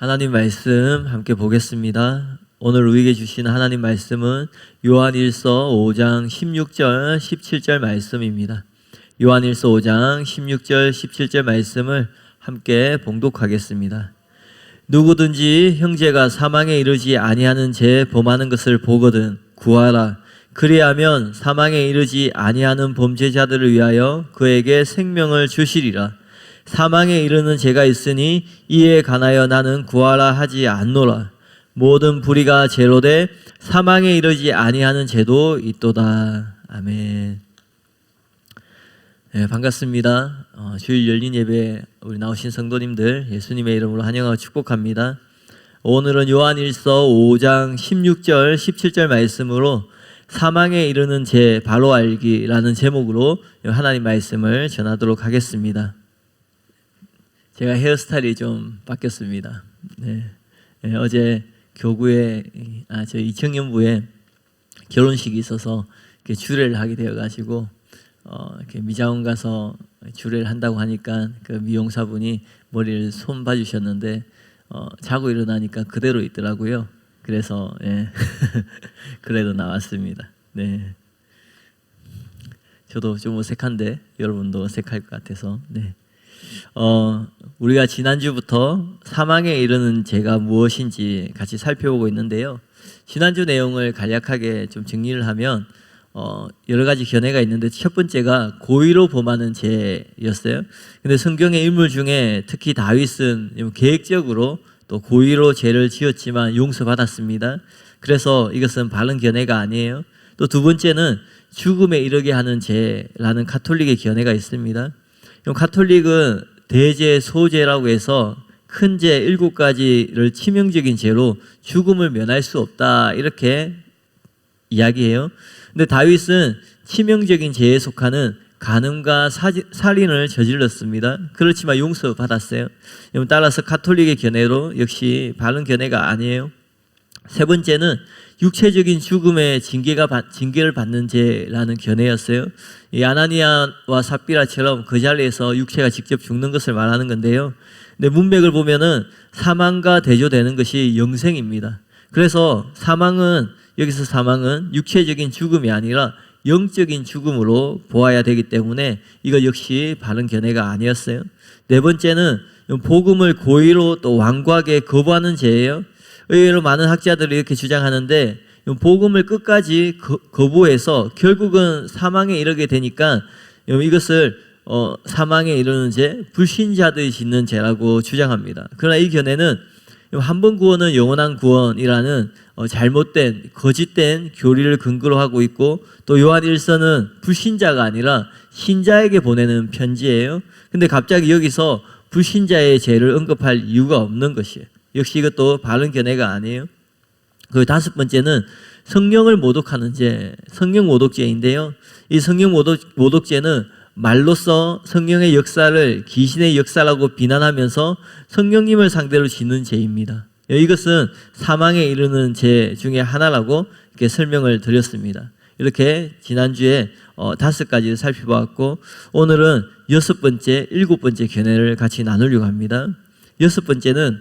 하나님 말씀 함께 보겠습니다. 오늘 우리에게 주신 하나님 말씀은 요한일서 5장 16절 17절 말씀입니다. 요한일서 5장 16절 17절 말씀을 함께 봉독하겠습니다. 누구든지 형제가 사망에 이르지 아니하는 죄 범하는 것을 보거든 구하라. 그리하면 사망에 이르지 아니하는 범죄자들을 위하여 그에게 생명을 주시리라. 사망에 이르는 죄가 있으니 이에 관하여 나는 구하라 하지 않노라. 모든 불의가 죄로되 사망에 이르지 아니하는 죄도 있도다. 아멘. 네, 반갑습니다. 주일 열린 예배 우리 나오신 성도님들 예수님의 이름으로 환영하고 축복합니다. 오늘은 요한일서 5장 16절 17절 말씀으로 사망에 이르는 죄 바로 알기라는 제목으로 하나님 말씀을 전하도록 하겠습니다. 제가 헤어스타일이 좀 바뀌었습니다. 네. 어제 교구에 저희 이청년부에 결혼식이 있어서 이렇게 주례를 하게 되어가지고 이렇게 미장원 가서 주례를 한다고 하니까 그 미용사분이 머리를 손 봐주셨는데 자고 일어나니까 그대로 있더라고요. 그래서 그래도 나왔습니다. 네. 저도 좀 어색한데 여러분도 어색할 것 같아서 네. 우리가 지난주부터 사망에 이르는 죄가 무엇인지 같이 살펴보고 있는데요. 지난주 내용을 간략하게 좀 정리를 하면 여러 가지 견해가 있는데 첫 번째가 고의로 범하는 죄였어요. 근데 성경의 인물 중에 특히 다윗은 계획적으로 또 고의로 죄를 지었지만 용서받았습니다. 그래서 이것은 바른 견해가 아니에요. 또 두 번째는 죽음에 이르게 하는 죄라는 가톨릭의 견해가 있습니다. 가톨릭은 대죄, 소죄라고 해서 큰 죄 7가지를 치명적인 죄로 죽음을 면할 수 없다 이렇게 이야기해요. 근데 다윗은 치명적인 죄에 속하는 간음과 살인을 저질렀습니다. 그렇지만 용서받았어요. 따라서 가톨릭의 견해로 역시 바른 견해가 아니에요. 세 번째는 육체적인 죽음의 징계를 받는 죄라는 견해였어요. 이 아나니아와 삽비라처럼 그 자리에서 육체가 직접 죽는 것을 말하는 건데요. 근데 문맥을 보면은 사망과 대조되는 것이 영생입니다. 그래서 여기서 사망은 육체적인 죽음이 아니라 영적인 죽음으로 보아야 되기 때문에 이거 역시 바른 견해가 아니었어요. 네 번째는 복음을 고의로 또 완고하게 거부하는 죄예요. 의외로 많은 학자들이 이렇게 주장하는데 복음을 끝까지 거부해서 결국은 사망에 이르게 되니까 이것을 사망에 이르는 죄, 불신자들이 짓는 죄라고 주장합니다. 그러나 이 견해는 한 번 구원은 영원한 구원이라는 잘못된 거짓된 교리를 근거로 하고 있고 또 요한일서는 불신자가 아니라 신자에게 보내는 편지예요. 근데 갑자기 여기서 불신자의 죄를 언급할 이유가 없는 것이에요. 역시 이것도 바른 견해가 아니에요. 그 다섯 번째는 성령을 모독하는 죄, 성령 모독죄인데요. 이 성령 모독죄는 말로써 성령의 역사를 귀신의 역사라고 비난하면서 성령님을 상대로 짓는 죄입니다. 이것은 사망에 이르는 죄 중에 하나라고 이렇게 설명을 드렸습니다. 이렇게 지난주에 5가지를 살펴보았고 오늘은 6번째, 7번째 견해를 같이 나누려고 합니다. 6번째는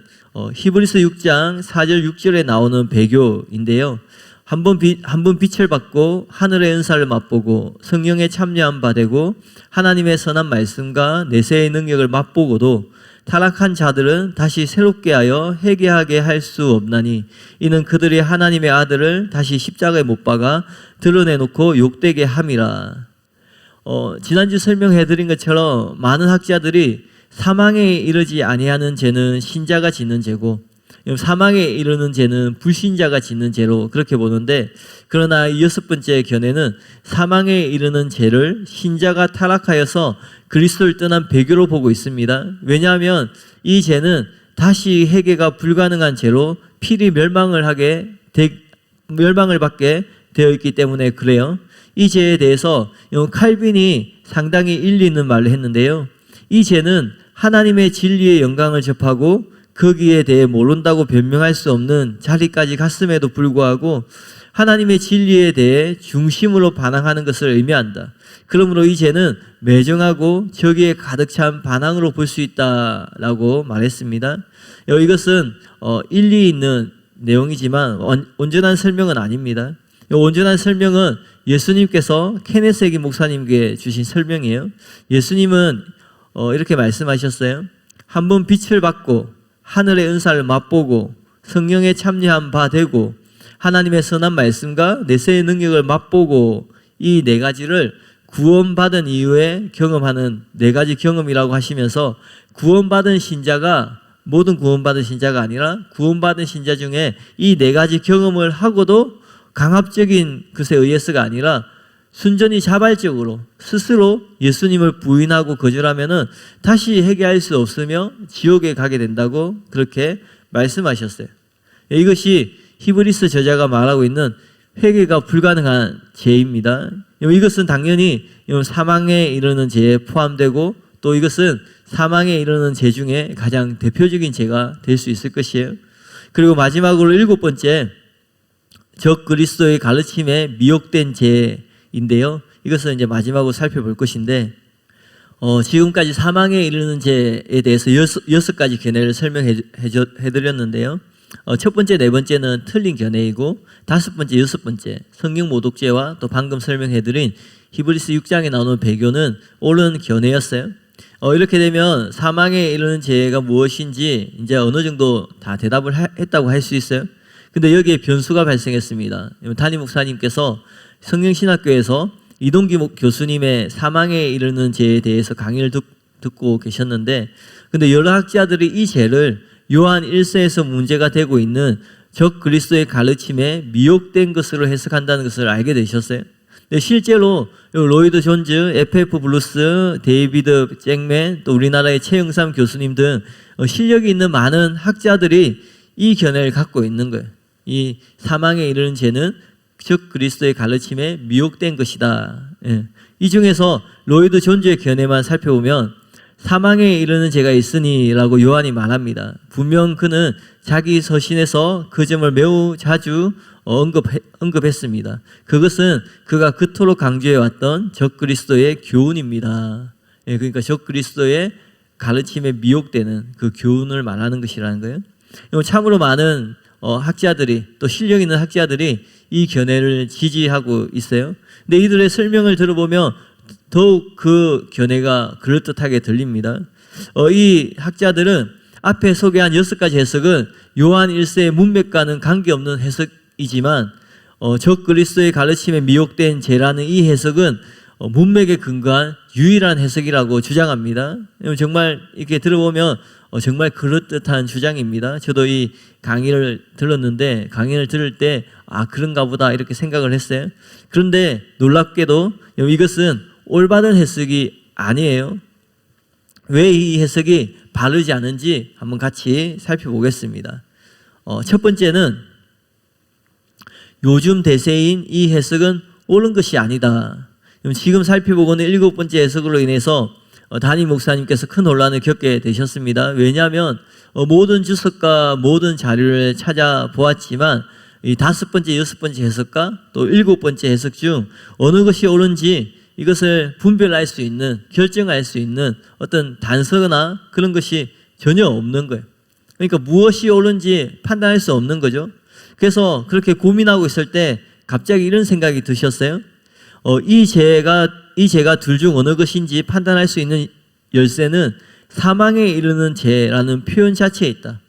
히브리서 6장 4절 6절에 나오는 배교인데요. 한 번 빛을 받고 하늘의 은사를 맛보고 성령에 참여한 바 되고 하나님의 선한 말씀과 내세의 능력을 맛보고도 타락한 자들은 다시 새롭게 하여 회개하게 할 수 없나니 이는 그들이 하나님의 아들을 다시 십자가에 못 박아 드러내놓고 욕되게 함이라. 지난주 설명해드린 것처럼 많은 학자들이 사망에 이르지 아니하는 죄는 신자가 짓는 죄고 사망에 이르는 죄는 불신자가 짓는 죄로 그렇게 보는데 그러나 이 6번째 견해는 사망에 이르는 죄를 신자가 타락하여서 그리스도를 떠난 배교로 보고 있습니다. 왜냐하면 이 죄는 다시 회개가 불가능한 죄로 필히 멸망을 받게 되어 있기 때문에 그래요. 이 죄에 대해서 칼빈이 상당히 일리 있는 말을 했는데요. 이 죄는 하나님의 진리의 영광을 접하고 거기에 대해 모른다고 변명할 수 없는 자리까지 갔음에도 불구하고 하나님의 진리에 대해 중심으로 반항하는 것을 의미한다. 그러므로 이 죄는 매정하고 저기에 가득 찬 반항으로 볼 수 있다라고 말했습니다. 이것은 일리 있는 내용이지만 온전한 설명은 아닙니다. 온전한 설명은 예수님께서 케네세기 목사님께 주신 설명이에요. 예수님은 이렇게 말씀하셨어요. 한번 빛을 받고 하늘의 은사를 맛보고 성령에 참여한 바 되고 하나님의 선한 말씀과 내세의 능력을 맛보고 이 네 가지를 구원받은 이후에 경험하는 네 가지 경험이라고 하시면서 구원받은 신자가 모든 구원받은 신자가 아니라 구원받은 신자 중에 이 네 가지 경험을 하고도 강압적인 것에 의해서가 아니라 순전히 자발적으로 스스로 예수님을 부인하고 거절하면은 다시 회개할 수 없으며 지옥에 가게 된다고 그렇게 말씀하셨어요. 이것이 히브리서 저자가 말하고 있는 회개가 불가능한 죄입니다. 이것은 당연히 사망에 이르는 죄에 포함되고 또 이것은 사망에 이르는 죄 중에 가장 대표적인 죄가 될 수 있을 것이에요. 그리고 마지막으로 7번째, 적 그리스도의 가르침에 미혹된 죄인데요. 이것은 이제 마지막으로 살펴볼 것인데, 지금까지 사망에 이르는 죄에 대해서 6가지 견해를 설명해 드렸는데요. 첫 번째, 네 번째는 틀린 견해이고 5번째, 6번째 성경 모독죄와 또 방금 설명해드린 히브리서 6장에 나오는 배교는 옳은 견해였어요. 이렇게 되면 사망에 이르는 죄가 무엇인지 이제 어느 정도 다 대답을 했다고 할 수 있어요. 근데 여기에 변수가 발생했습니다. 담임 목사님께서 성령신학교에서 이동기 교수님의 사망에 이르는 죄에 대해서 강의를 듣고 계셨는데, 근데 여러 학자들이 이 죄를 요한 1서에서 문제가 되고 있는 적 그리스도의 가르침에 미혹된 것으로 해석한다는 것을 알게 되셨어요. 근데 실제로 로이드 존즈, FF 블루스, 데이비드 잭맨, 또 우리나라의 최영삼 교수님 등 실력이 있는 많은 학자들이 이 견해를 갖고 있는 거예요. 이 사망에 이르는 죄는 적 그리스도의 가르침에 미혹된 것이다. 이 중에서 로이드 존즈의 견해만 살펴보면 사망에 이르는 죄가 있으니 라고 요한이 말합니다. 분명 그는 자기 서신에서 그 점을 매우 자주 언급했습니다. 그것은 그가 그토록 강조해왔던 적그리스도의 교훈입니다. 그러니까 적그리스도의 가르침에 미혹되는 그 교훈을 말하는 것이라는 거예요. 참으로 많은 학자들이, 또 실력 있는 학자들이 이 견해를 지지하고 있어요. 근데 이들의 설명을 들어보면 더욱 그 견해가 그럴듯하게 들립니다. 이 학자들은 앞에 소개한 6가지 해석은 요한 1세의 문맥과는 관계없는 해석이지만 적 그리스도의 가르침에 미혹된 죄라는 이 해석은 문맥에 근거한 유일한 해석이라고 주장합니다. 정말 이렇게 들어보면 정말 그럴듯한 주장입니다. 저도 이 강의를 들었는데 강의를 들을 때 그런가 보다 이렇게 생각을 했어요. 그런데 놀랍게도 이것은 올바른 해석이 아니에요. 왜 이 해석이 바르지 않은지 한번 같이 살펴보겠습니다. 첫 번째는 요즘 대세인 이 해석은 옳은 것이 아니다. 지금 살펴보고는 7번째 해석으로 인해서 담임 목사님께서 큰 논란을 겪게 되셨습니다. 왜냐하면 모든 주석과 모든 자료를 찾아보았지만 이 5번째, 6번째 해석과 또 7번째 해석 중 어느 것이 옳은지 이것을 분별할 수 있는, 결정할 수 있는 어떤 단서나 그런 것이 전혀 없는 거예요. 그러니까 무엇이 옳은지 판단할 수 없는 거죠. 그래서 그렇게 고민하고 있을 때 갑자기 이런 생각이 드셨어요. 이 죄가 둘 중 어느 것인지 판단할 수 있는 열쇠는 사망에 이르는 죄라는 표현 자체에 있다.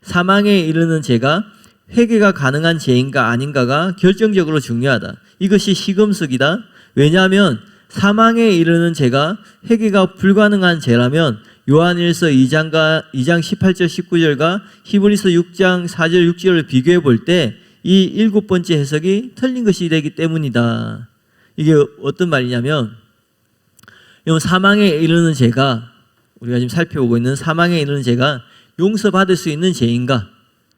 사망에 이르는 죄가 회개가 가능한 죄인가 아닌가가 결정적으로 중요하다. 이것이 시금석이다. 왜냐하면 사망에 이르는 죄가 회개가 불가능한 죄라면 요한일서 2장 18절 19절과 히브리서 6장 4절 6절을 비교해 볼 때 이 7번째 해석이 틀린 것이 되기 때문이다. 이게 어떤 말이냐면 사망에 이르는 죄가, 우리가 지금 살펴보고 있는 사망에 이르는 죄가 용서받을 수 있는 죄인가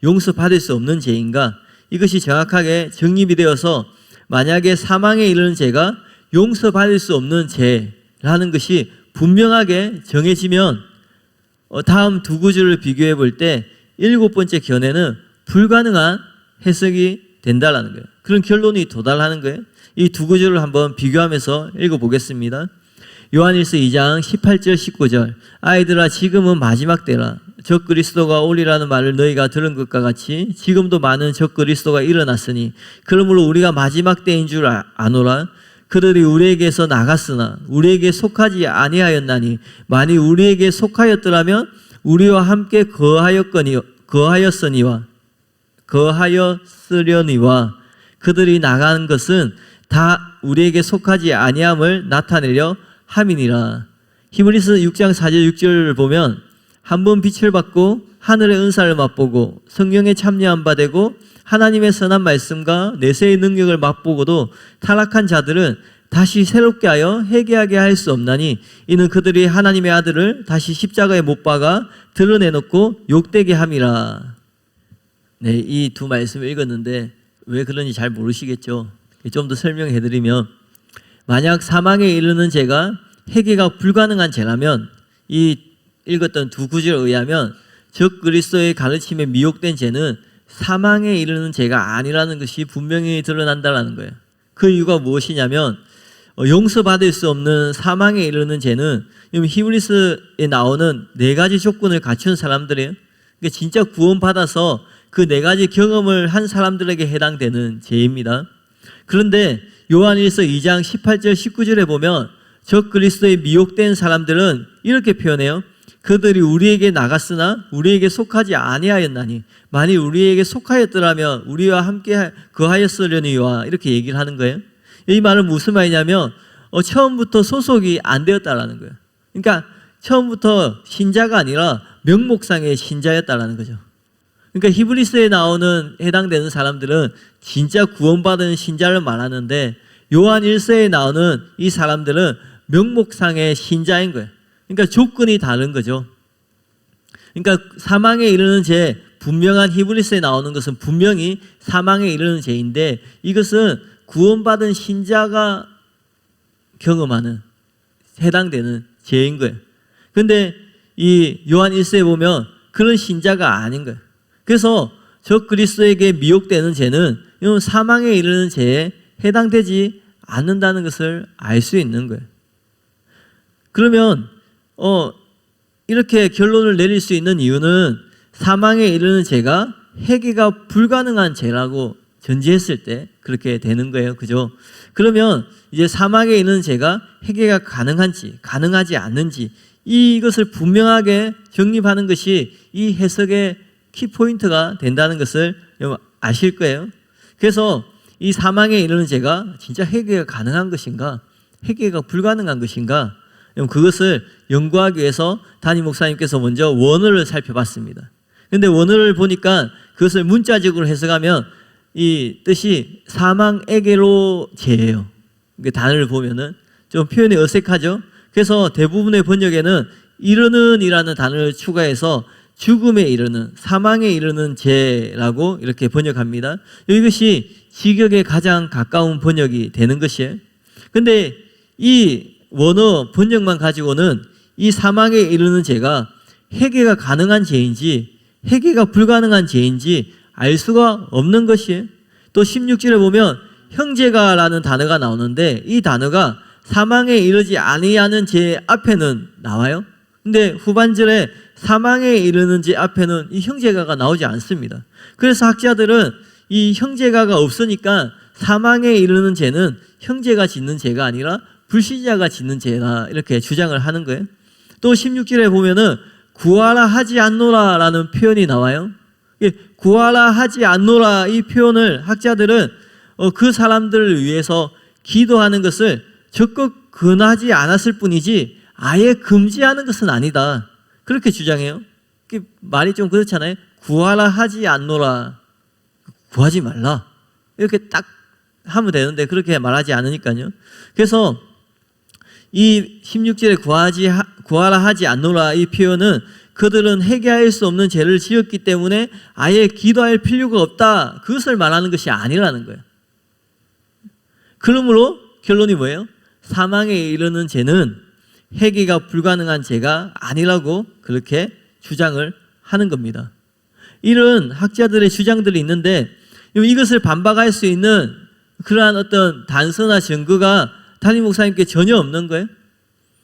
용서받을 수 없는 죄인가, 이것이 정확하게 정립이 되어서 만약에 사망에 이르는 죄가 용서받을 수 없는 죄라는 것이 분명하게 정해지면 다음 두 구절을 비교해 볼 때 7번째 견해는 불가능한 해석이 된다라는 거예요. 그런 결론이 도달하는 거예요. 이 두 구절을 한번 비교하면서 읽어보겠습니다. 요한일서 2장 18절 19절 아이들아 지금은 마지막 때라 적그리스도가 오리라는 말을 너희가 들은 것과 같이 지금도 많은 적그리스도가 일어났으니 그러므로 우리가 마지막 때인 줄 아노라. 그들이 우리에게서 나갔으나 우리에게 속하지 아니하였나니 만일 우리에게 속하였더라면 우리와 함께 거하였으려니와 그들이 나간 것은 다 우리에게 속하지 아니함을 나타내려 함이니라. 히브리서 6장 4절 6절을 보면 한 번 빛을 받고 하늘의 은사를 맛보고 성령에 참여한 바 되고 하나님의 선한 말씀과 내세의 능력을 맛보고도 타락한 자들은 다시 새롭게 하여 회개하게 할 수 없나니 이는 그들이 하나님의 아들을 다시 십자가에 못 박아 드러내놓고 욕되게 함이라. 네, 이 두 말씀을 읽었는데 왜 그런지 잘 모르시겠죠. 좀 더 설명해 드리면 만약 사망에 이르는 죄가 회개가 불가능한 죄라면 이 읽었던 두 구절에 의하면 적 그리스도의 가르침에 미혹된 죄는 사망에 이르는 죄가 아니라는 것이 분명히 드러난다는 거예요. 그 이유가 무엇이냐면 용서받을 수 없는 사망에 이르는 죄는 히브리서에 나오는 네 가지 조건을 갖춘 사람들이에요. 그러니까 진짜 구원받아서 그 네 가지 경험을 한 사람들에게 해당되는 죄입니다. 그런데 요한일서 2장 18절 19절에 보면 적 그리스도에 미혹된 사람들은 이렇게 표현해요. 그들이 우리에게 나갔으나 우리에게 속하지 아니하였나니 만일 우리에게 속하였더라면 우리와 함께 거하였으려니와 이렇게 얘기를 하는 거예요. 이 말은 무슨 말이냐면 처음부터 소속이 안 되었다라는 거예요. 그러니까 처음부터 신자가 아니라 명목상의 신자였다라는 거죠. 그러니까 히브리서에 나오는 해당되는 사람들은 진짜 구원받은 신자를 말하는데 요한 1서에 나오는 이 사람들은 명목상의 신자인 거예요. 그러니까 조건이 다른 거죠. 그러니까 사망에 이르는 죄, 분명한 히브리서에 나오는 것은 분명히 사망에 이르는 죄인데 이것은 구원받은 신자가 경험하는 해당되는 죄인 거예요. 그런데 이 요한 1서에 보면 그런 신자가 아닌 거예요. 그래서 적 그리스도에게 미혹되는 죄는 사망에 이르는 죄에 해당되지 않는다는 것을 알 수 있는 거예요. 그러면 이렇게 결론을 내릴 수 있는 이유는 사망에 이르는 죄가 회개가 불가능한 죄라고 전제했을 때 그렇게 되는 거예요. 그죠? 그러면 이제 사망에 이르는 죄가 회개가 가능한지 가능하지 않는지 이것을 분명하게 정립하는 것이 이 해석의 키포인트가 된다는 것을 아실 거예요. 그래서 이 사망에 이르는 죄가 진짜 회개가 가능한 것인가 회개가 불가능한 것인가 그것을 연구하기 위해서 담임 목사님께서 먼저 원어를 살펴봤습니다. 그런데 원어를 보니까 그것을 문자적으로 해석하면 이 뜻이 사망에게로 죄예요. 단어를 보면은 좀 표현이 어색하죠. 그래서 대부분의 번역에는 이르는 이라는 단어를 추가해서 죽음에 이르는 사망에 이르는 죄라고 이렇게 번역합니다. 이것이 직역에 가장 가까운 번역이 되는 것이에요. 그런데 이 원어 번역만 가지고는 이 사망에 이르는 죄가 회개가 가능한 죄인지 회개가 불가능한 죄인지 알 수가 없는 것이에요. 또 16절에 보면 형제가라는 단어가 나오는데 이 단어가 사망에 이르지 아니하는 죄 앞에는 나와요. 근데 후반절에 사망에 이르는 죄 앞에는 이 형제가가 나오지 않습니다. 그래서 학자들은 이 형제가가 없으니까 사망에 이르는 죄는 형제가 짓는 죄가 아니라 불신자가 짓는 죄다 이렇게 주장을 하는 거예요. 또 16절에 보면은 구하라 하지 않노라 라는 표현이 나와요. 구하라 하지 않노라 이 표현을 학자들은 그 사람들을 위해서 기도하는 것을 적극 권하지 않았을 뿐이지 아예 금지하는 것은 아니다 그렇게 주장해요. 말이 좀 그렇잖아요. 구하라 하지 않노라 구하지 말라 이렇게 딱 하면 되는데 그렇게 말하지 않으니까요. 그래서 이 16절에 구하라 하지 않노라 이 표현은 그들은 회개할 수 없는 죄를 지었기 때문에 아예 기도할 필요가 없다 그것을 말하는 것이 아니라는 거예요. 그러므로 결론이 뭐예요? 사망에 이르는 죄는 회개가 불가능한 죄가 아니라고 그렇게 주장을 하는 겁니다. 이런 학자들의 주장들이 있는데 이것을 반박할 수 있는 그러한 어떤 단서나 증거가 담임 목사님께 전혀 없는 거예요.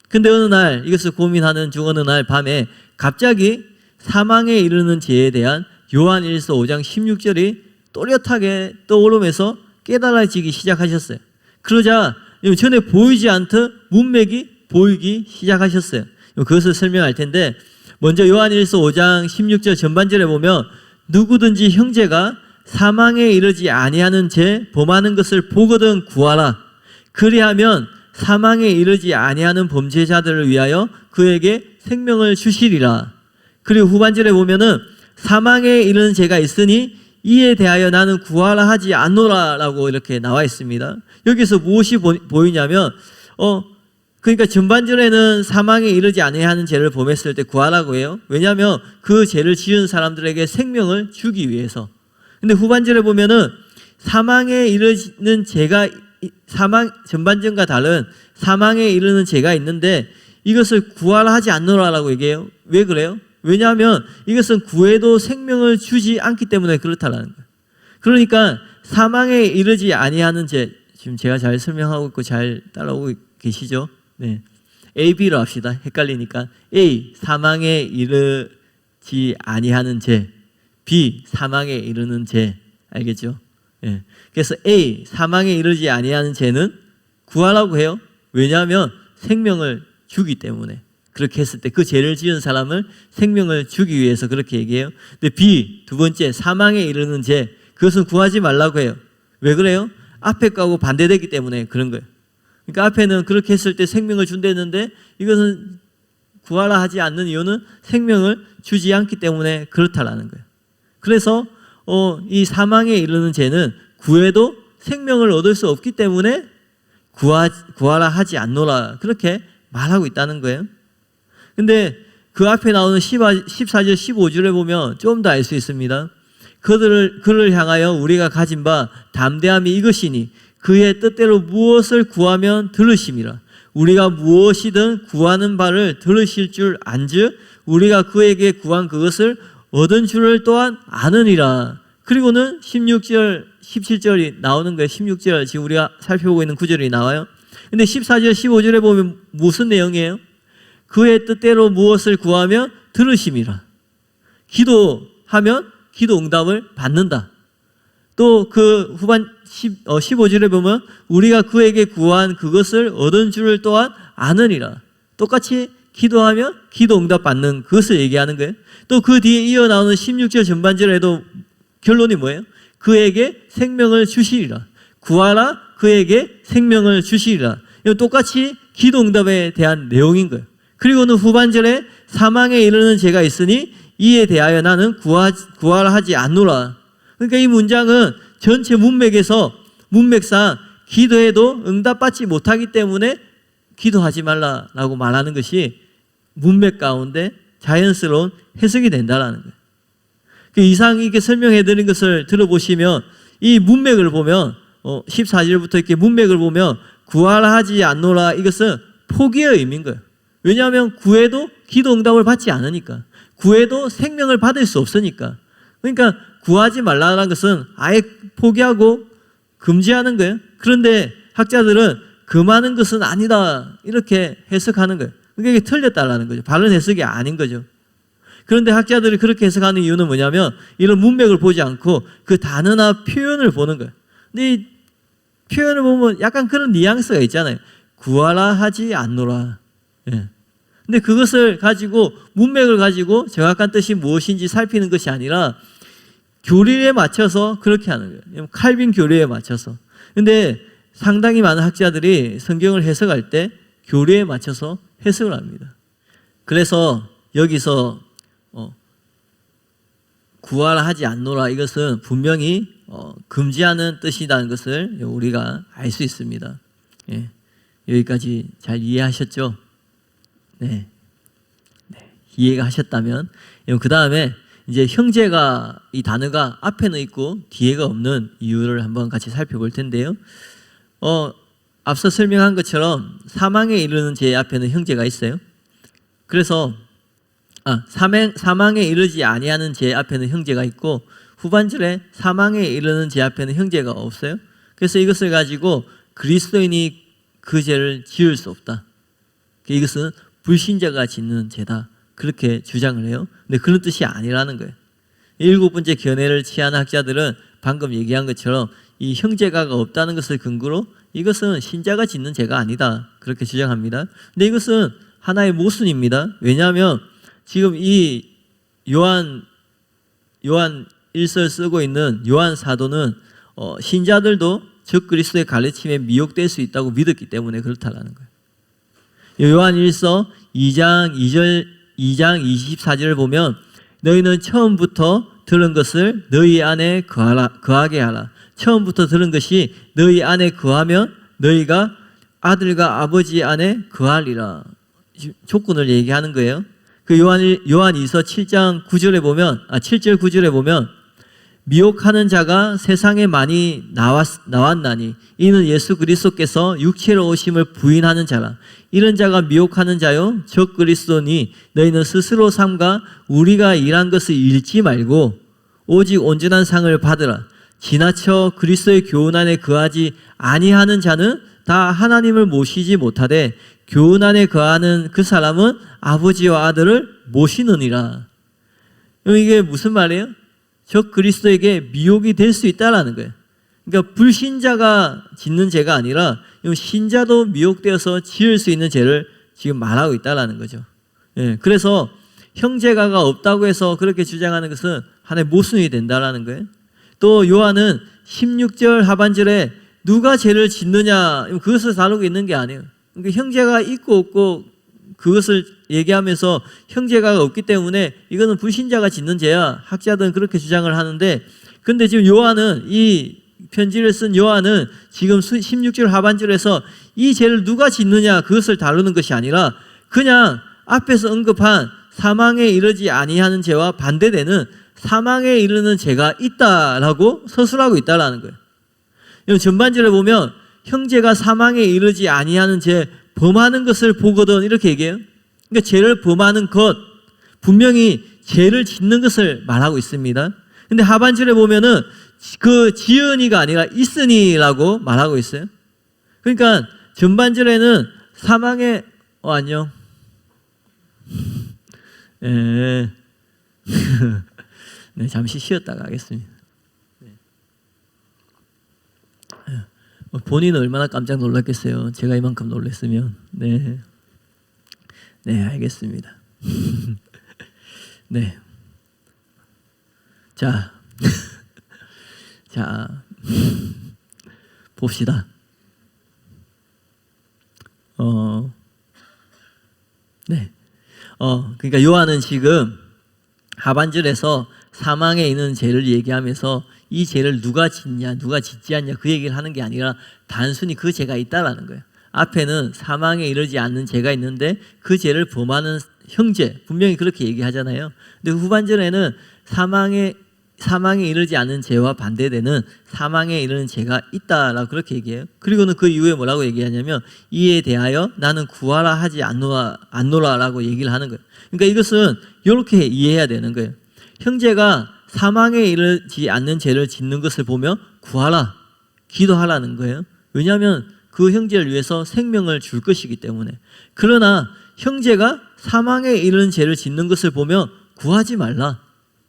근데 어느 날 이것을 고민하는 중 어느 날 밤에 갑자기 사망에 이르는 죄에 대한 요한일서 5장 16절이 또렷하게 떠오르면서 깨달아지기 시작하셨어요. 그러자 전에 보이지 않던 문맥이 보이기 시작하셨어요. 그것을 설명할 텐데, 먼저 요한일서 5장 16절 전반절에 보면 누구든지 형제가 사망에 이르지 아니하는 죄 범하는 것을 보거든 구하라. 그리하면 사망에 이르지 아니하는 범죄자들을 위하여 그에게 생명을 주시리라. 그리고 후반절에 보면은 사망에 이르는 죄가 있으니 이에 대하여 나는 구하라 하지 않노라 라고 이렇게 나와 있습니다. 여기서 무엇이 보이냐면 그러니까 전반절에는 사망에 이르지 아니하는 죄를 범했을 때 구하라고 해요. 왜냐하면 그 죄를 지은 사람들에게 생명을 주기 위해서. 근데 후반절에 보면은 사망에 이르는 죄가 전반전과 다른 사망에 이르는 죄가 있는데 이것을 구하라 하지 않노라라고 얘기해요. 왜 그래요? 왜냐하면 이것은 구해도 생명을 주지 않기 때문에 그렇다라는 거예요. 그러니까 사망에 이르지 아니하는 죄, 지금 제가 잘 설명하고 있고 잘 따라오고 계시죠? 네. A, B로 합시다. 헷갈리니까. A, 사망에 이르지 아니하는 죄. B, 사망에 이르는 죄. 알겠죠? 네. 그래서 A, 사망에 이르지 아니하는 죄는 구하라고 해요. 왜냐하면 생명을 주기 때문에. 그렇게 했을 때 그 죄를 지은 사람을 생명을 주기 위해서 그렇게 얘기해요. 근데 B, 두 번째, 사망에 이르는 죄. 그것은 구하지 말라고 해요. 왜 그래요? 앞에 거하고 반대되기 때문에 그런 거예요. 그러니까 앞에는 그렇게 했을 때 생명을 준다했는데 이것은 구하라 하지 않는 이유는 생명을 주지 않기 때문에 그렇다라는 거예요. 그래서 이 사망에 이르는 죄는 구해도 생명을 얻을 수 없기 때문에 구하라 하지 않노라 그렇게 말하고 있다는 거예요. 근데 그 앞에 나오는 14절 15절에 보면 좀 더 알 수 있습니다. 그를 향하여 우리가 가진 바 담대함이 이것이니 그의 뜻대로 무엇을 구하면 들으심이라. 우리가 무엇이든 구하는 바를 들으실 줄 안즉 우리가 그에게 구한 그것을 얻은 줄을 또한 아느니라. 그리고는 16절 17절이 나오는 거예요. 16절 지금 우리가 살펴보고 있는 구절이 나와요. 근데 14절 15절에 보면 무슨 내용이에요? 그의 뜻대로 무엇을 구하면 들으심이라. 기도하면 기도 응답을 받는다. 또 그 후반 15절에 보면 우리가 그에게 구한 그것을 얻은 줄을 또한 아느니라. 똑같이 기도하면 기도 응답 받는 그것을 얘기하는 거예요. 또 그 뒤에 이어 나오는 16절 전반절에도 결론이 뭐예요? 그에게 생명을 주시리라. 구하라 그에게 생명을 주시리라. 이거 똑같이 기도 응답에 대한 내용인 거예요. 그리고는 후반절에 사망에 이르는 죄가 있으니 이에 대하여 나는 구하라 하지 않노라. 그러니까 이 문장은 전체 문맥상 기도해도 응답받지 못하기 때문에 기도하지 말라라고 말하는 것이 문맥 가운데 자연스러운 해석이 된다라는 거예요. 그 이상 이렇게 설명해 드린 것을 들어보시면 이 문맥을 보면 14절부터 이렇게 문맥을 보면 구하라 하지 않노라 이것은 포기의 의미인 거예요. 왜냐하면 구해도 기도 응답을 받지 않으니까. 구해도 생명을 받을 수 없으니까. 그러니까 구하지 말라는 것은 아예 포기하고 금지하는 거예요. 그런데 학자들은 금하는 것은 아니다 이렇게 해석하는 거예요. 그러니까 이게 틀렸다라는 거죠. 바른 해석이 아닌 거죠. 그런데 학자들이 그렇게 해석하는 이유는 뭐냐면 이런 문맥을 보지 않고 그 단어나 표현을 보는 거예요. 근데 이 표현을 보면 약간 그런 뉘앙스가 있잖아요. 구하라 하지 않노라. 예. 근데 그것을 가지고 문맥을 가지고 정확한 뜻이 무엇인지 살피는 것이 아니라 교리에 맞춰서 그렇게 하는 거예요. 칼빈 교리에 맞춰서. 근데 상당히 많은 학자들이 성경을 해석할 때 교리에 맞춰서 해석을 합니다. 그래서 여기서 구하라 하지 않노라 이것은 분명히 금지하는 뜻이라는 것을 우리가 알 수 있습니다. 예. 여기까지 잘 이해하셨죠? 네. 이해가 하셨다면 그 다음에 이제 형제가 이 단어가 앞에는 있고 뒤에가 없는 이유를 한번 같이 살펴볼 텐데요. 앞서 설명한 것처럼 사망에 이르는 죄 앞에는 형제가 있어요. 그래서 사망에 이르지 아니하는 죄 앞에는 형제가 있고 후반절에 사망에 이르는 죄 앞에는 형제가 없어요. 그래서 이것을 가지고 그리스도인이 그 죄를 지을 수 없다. 이것은 불신자가 짓는 죄다. 그렇게 주장을 해요. 근데 그런 뜻이 아니라는 거예요. 7번째 견해를 취한 학자들은 방금 얘기한 것처럼 이 형제가가 없다는 것을 근거로 이것은 신자가 짓는 죄가 아니다, 그렇게 주장합니다. 근데 이것은 하나의 모순입니다. 왜냐하면 지금 이 요한 1서 쓰고 있는 요한 사도는 신자들도 적 그리스도의 가르침에 미혹될 수 있다고 믿었기 때문에 그렇다라는 거예요. 요한 1서 2장 24절을 보면 너희는 처음부터 들은 것을 너희 안에 거하게 하라. 처음부터 들은 것이 너희 안에 거하면 너희가 아들과 아버지 안에 거하리라. 조건을 얘기하는 거예요. 그 요한 2서 7장 9절에 보면 7절 9절에 보면 미혹하는 자가 세상에 많이 나왔나니 이는 예수 그리스도께서 육체로 오심을 부인하는 자라. 이런 자가 미혹하는 자요 적 그리스도니 너희는 스스로 삼가 우리가 일한 것을 잃지 말고 오직 온전한 상을 받으라. 지나쳐 그리스도의 교훈 안에 거하지 아니하는 자는 다 하나님을 모시지 못하되 교훈 안에 거하는 그 사람은 아버지와 아들을 모시느니라. 이게 무슨 말이에요? 적 그리스도에게 미혹이 될 수 있다라는 거예요. 그러니까 불신자가 짓는 죄가 아니라 신자도 미혹되어서 지을 수 있는 죄를 지금 말하고 있다라는 거죠. 그래서 형제가가 없다고 해서 그렇게 주장하는 것은 하나의 모순이 된다라는 거예요. 또 요한은 16절 하반절에 누가 죄를 짓느냐 그것을 다루고 있는 게 아니에요. 그러니까 형제가 있고 없고 그것을 얘기하면서 형제가 없기 때문에 이거는 불신자가 짓는 죄야. 학자들은 그렇게 주장을 하는데, 근데 지금 요한은 이 편지를 쓴 요한은 지금 16절 하반절에서 이 죄를 누가 짓느냐 그것을 다루는 것이 아니라 그냥 앞에서 언급한 사망에 이르지 아니하는 죄와 반대되는 사망에 이르는 죄가 있다라고 서술하고 있다라는 거예요. 전반절에 보면 형제가 사망에 이르지 아니하는 죄 범하는 것을 보거든 이렇게 얘기해요. 그러니까 죄를 범하는 것, 분명히 죄를 짓는 것을 말하고 있습니다. 근데 하반절에 보면은 그 지은이가 아니라 있으니라고 말하고 있어요. 그러니까 전반절에는 사망의 안녕. 네, 잠시 쉬었다가 하겠습니다. 본인은 얼마나 깜짝 놀랐겠어요. 제가 이만큼 놀랐으면. 네, 알겠습니다. 네, 자, 봅시다. 그러니까 요한은 지금 하반절에서 사망에 있는 죄를 얘기하면서 이 죄를 누가 짓냐, 누가 짓지 않냐 그 얘기를 하는 게 아니라 단순히 그 죄가 있다라는 거예요. 앞에는 사망에 이르지 않는 죄가 있는데 그 죄를 범하는 형제, 분명히 그렇게 얘기하잖아요. 근데 후반절에는 사망에 이르지 않는 죄와 반대되는 사망에 이르는 죄가 있다라고 그렇게 얘기해요. 그리고는 그 이후에 뭐라고 얘기하냐면 이에 대하여 나는 구하라 하지 않노라라고 얘기를 하는 거예요. 그러니까 이것은 이렇게 이해해야 되는 거예요. 형제가 사망에 이르지 않는 죄를 짓는 것을 보면 구하라, 기도하라는 거예요. 왜냐하면 그 형제를 위해서 생명을 줄 것이기 때문에. 그러나 형제가 사망에 이르는 죄를 짓는 것을 보면 구하지 말라.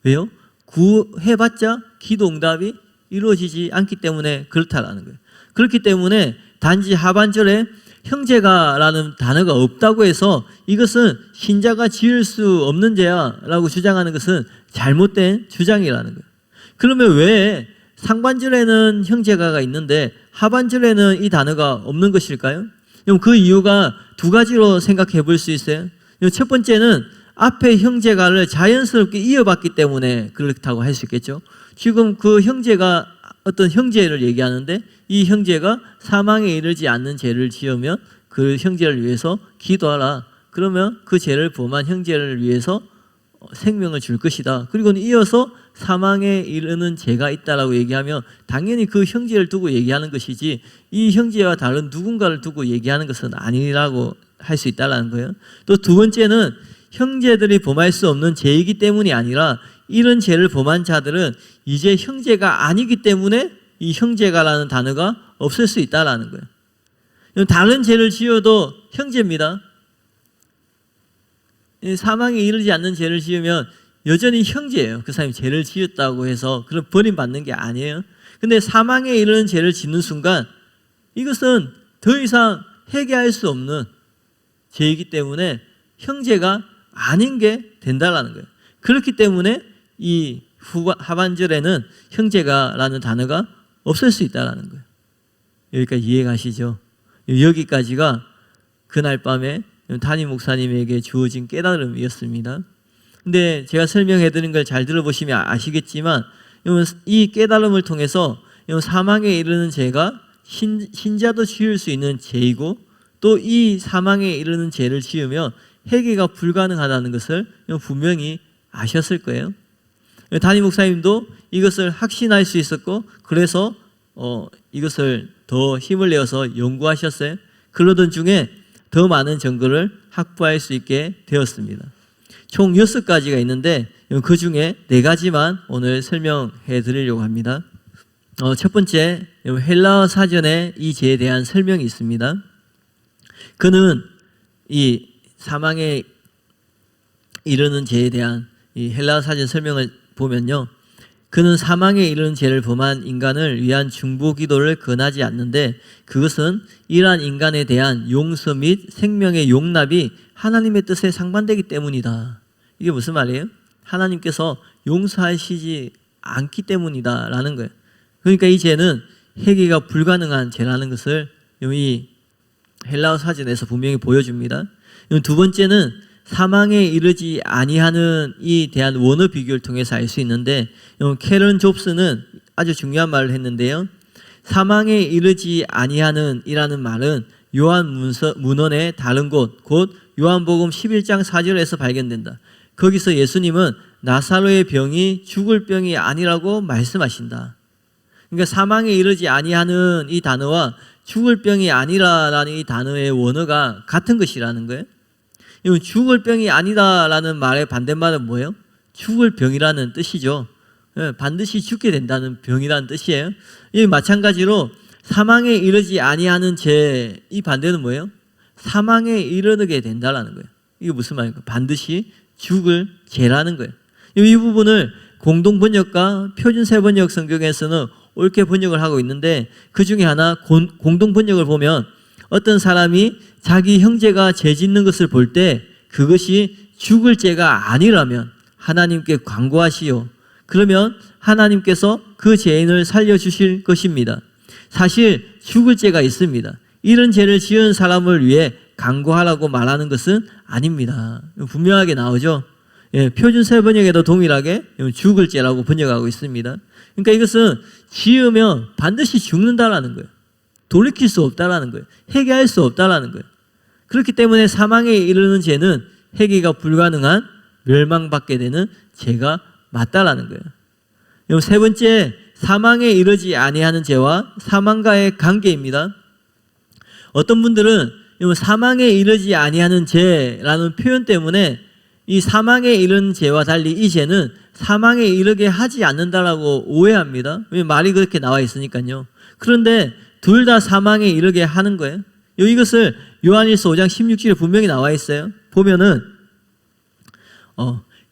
왜요? 구해봤자 기도 응답이 이루어지지 않기 때문에 그렇다라는 거예요. 그렇기 때문에 단지 하반절에 형제가라는 단어가 없다고 해서 이것은 신자가 지을 수 없는 죄야 라고 주장하는 것은 잘못된 주장이라는 거예요. 그러면 왜 상반절에는 형제가가 있는데 하반절에는 이 단어가 없는 것일까요? 그 이유가 두 가지로 생각해 볼 수 있어요. 첫 번째는 앞에 형제가를 자연스럽게 이어봤기 때문에 그렇다고 할 수 있겠죠. 지금 그 형제가 어떤 형제를 얘기하는데 이 형제가 사망에 이르지 않는 죄를 지으면 그 형제를 위해서 기도하라. 그러면 그 죄를 범한 형제를 위해서 생명을 줄 것이다. 그리고는 이어서 사망에 이르는 죄가 있다라고 얘기하면 당연히 그 형제를 두고 얘기하는 것이지 이 형제와 다른 누군가를 두고 얘기하는 것은 아니라고 할 수 있다는 거예요. 또 두 번째는 형제들이 범할 수 없는 죄이기 때문이 아니라 이런 죄를 범한 자들은 이제 형제가 아니기 때문에 이 형제가라는 단어가 없을 수 있다는 거예요. 다른 죄를 지어도 형제입니다. 사망에 이르지 않는 죄를 지으면 여전히 형제예요. 그 사람이 죄를 지었다고 해서 그런 버림받는 게 아니에요. 근데 사망에 이르는 죄를 짓는 순간 이것은 더 이상 회개할 수 없는 죄이기 때문에 형제가 아닌 게 된다라는 거예요. 그렇기 때문에 이 하반절에는 형제가라는 단어가 없을 수 있다라는 거예요. 여기까지 이해가시죠? 여기까지가 그날 밤에 담임 목사님에게 주어진 깨달음이었습니다. 근데 제가 설명해 드린 걸 잘 들어보시면 아시겠지만 이 깨달음을 통해서 사망에 이르는 죄가 신자도 지을 수 있는 죄이고 또 이 사망에 이르는 죄를 지으면 회개가 불가능하다는 것을 분명히 아셨을 거예요. 담임 목사님도 이것을 확신할 수 있었고 그래서 이것을 더 힘을 내어서 연구하셨어요. 그러던 중에 더 많은 증거를 확보할 수 있게 되었습니다. 총 6가지가 있는데 그 중에 4가지만 오늘 설명해 드리려고 합니다. 첫 번째, 헬라어 사전에 이 죄에 대한 설명이 있습니다. 그는 이 사망에 이르는 죄에 대한 이 헬라어 사전 설명을 보면요, 그는 사망에 이르는 죄를 범한 인간을 위한 중보 기도를 권하지 않는데 그것은 이러한 인간에 대한 용서 및 생명의 용납이 하나님의 뜻에 상반되기 때문이다. 이게 무슨 말이에요? 하나님께서 용서하시지 않기 때문이다 라는 거예요. 그러니까 이 죄는 회개가 불가능한 죄라는 것을 이 헬라어 사전에서 분명히 보여줍니다. 두 번째는 사망에 이르지 아니하는 이 대한 원어 비교를 통해서 알 수 있는데 캐런 존슨은 아주 중요한 말을 했는데요. 사망에 이르지 아니하는 이라는 말은 요한 문헌의 다른 곳, 곧 요한복음 11장 4절에서 발견된다. 거기서 예수님은 나사로의 병이 죽을 병이 아니라고 말씀하신다. 그러니까 사망에 이르지 아니하는 이 단어와 죽을 병이 아니라라는 이 단어의 원어가 같은 것이라는 거예요. 죽을 병이 아니다라는 말의 반대말은 뭐예요? 죽을 병이라는 뜻이죠. 반드시 죽게 된다는 병이라는 뜻이에요. 이 마찬가지로 사망에 이르지 아니하는 죄, 이 반대는 뭐예요? 사망에 이르게 된다라는 거예요. 이게 무슨 말입니까? 반드시 죽을 죄라는 거예요. 이 부분을 공동 번역과 표준 세 번역 성경에서는 옳게 번역을 하고 있는데 그 중에 하나 공동 번역을 보면 어떤 사람이 자기 형제가 죄 짓는 것을 볼 때 그것이 죽을 죄가 아니라면 하나님께 간구하시오. 그러면 하나님께서 그 죄인을 살려주실 것입니다. 사실 죽을 죄가 있습니다. 이런 죄를 지은 사람을 위해 간구하라고 말하는 것은 아닙니다. 분명하게 나오죠. 표준 세 번역에도 동일하게 죽을 죄라고 번역하고 있습니다. 그러니까 이것은 지으면 반드시 죽는다라는 거예요. 돌이킬 수 없다라는 거예요. 회개할 수 없다라는 거예요. 그렇기 때문에 사망에 이르는 죄는 회개가 불가능한 멸망받게 되는 죄가 맞다라는 거예요. 세 번째, 사망에 이르지 아니하는 죄와 사망과의 관계입니다. 어떤 분들은 사망에 이르지 아니하는 죄라는 표현 때문에 이 사망에 이르는 죄와 달리 이 죄는 사망에 이르게 하지 않는다라고 오해합니다. 왜 말이 그렇게 나와 있으니까요. 그런데 둘 다 사망에 이르게 하는 거예요. 이것을 요한일서 5장 16절에 분명히 나와 있어요. 보면은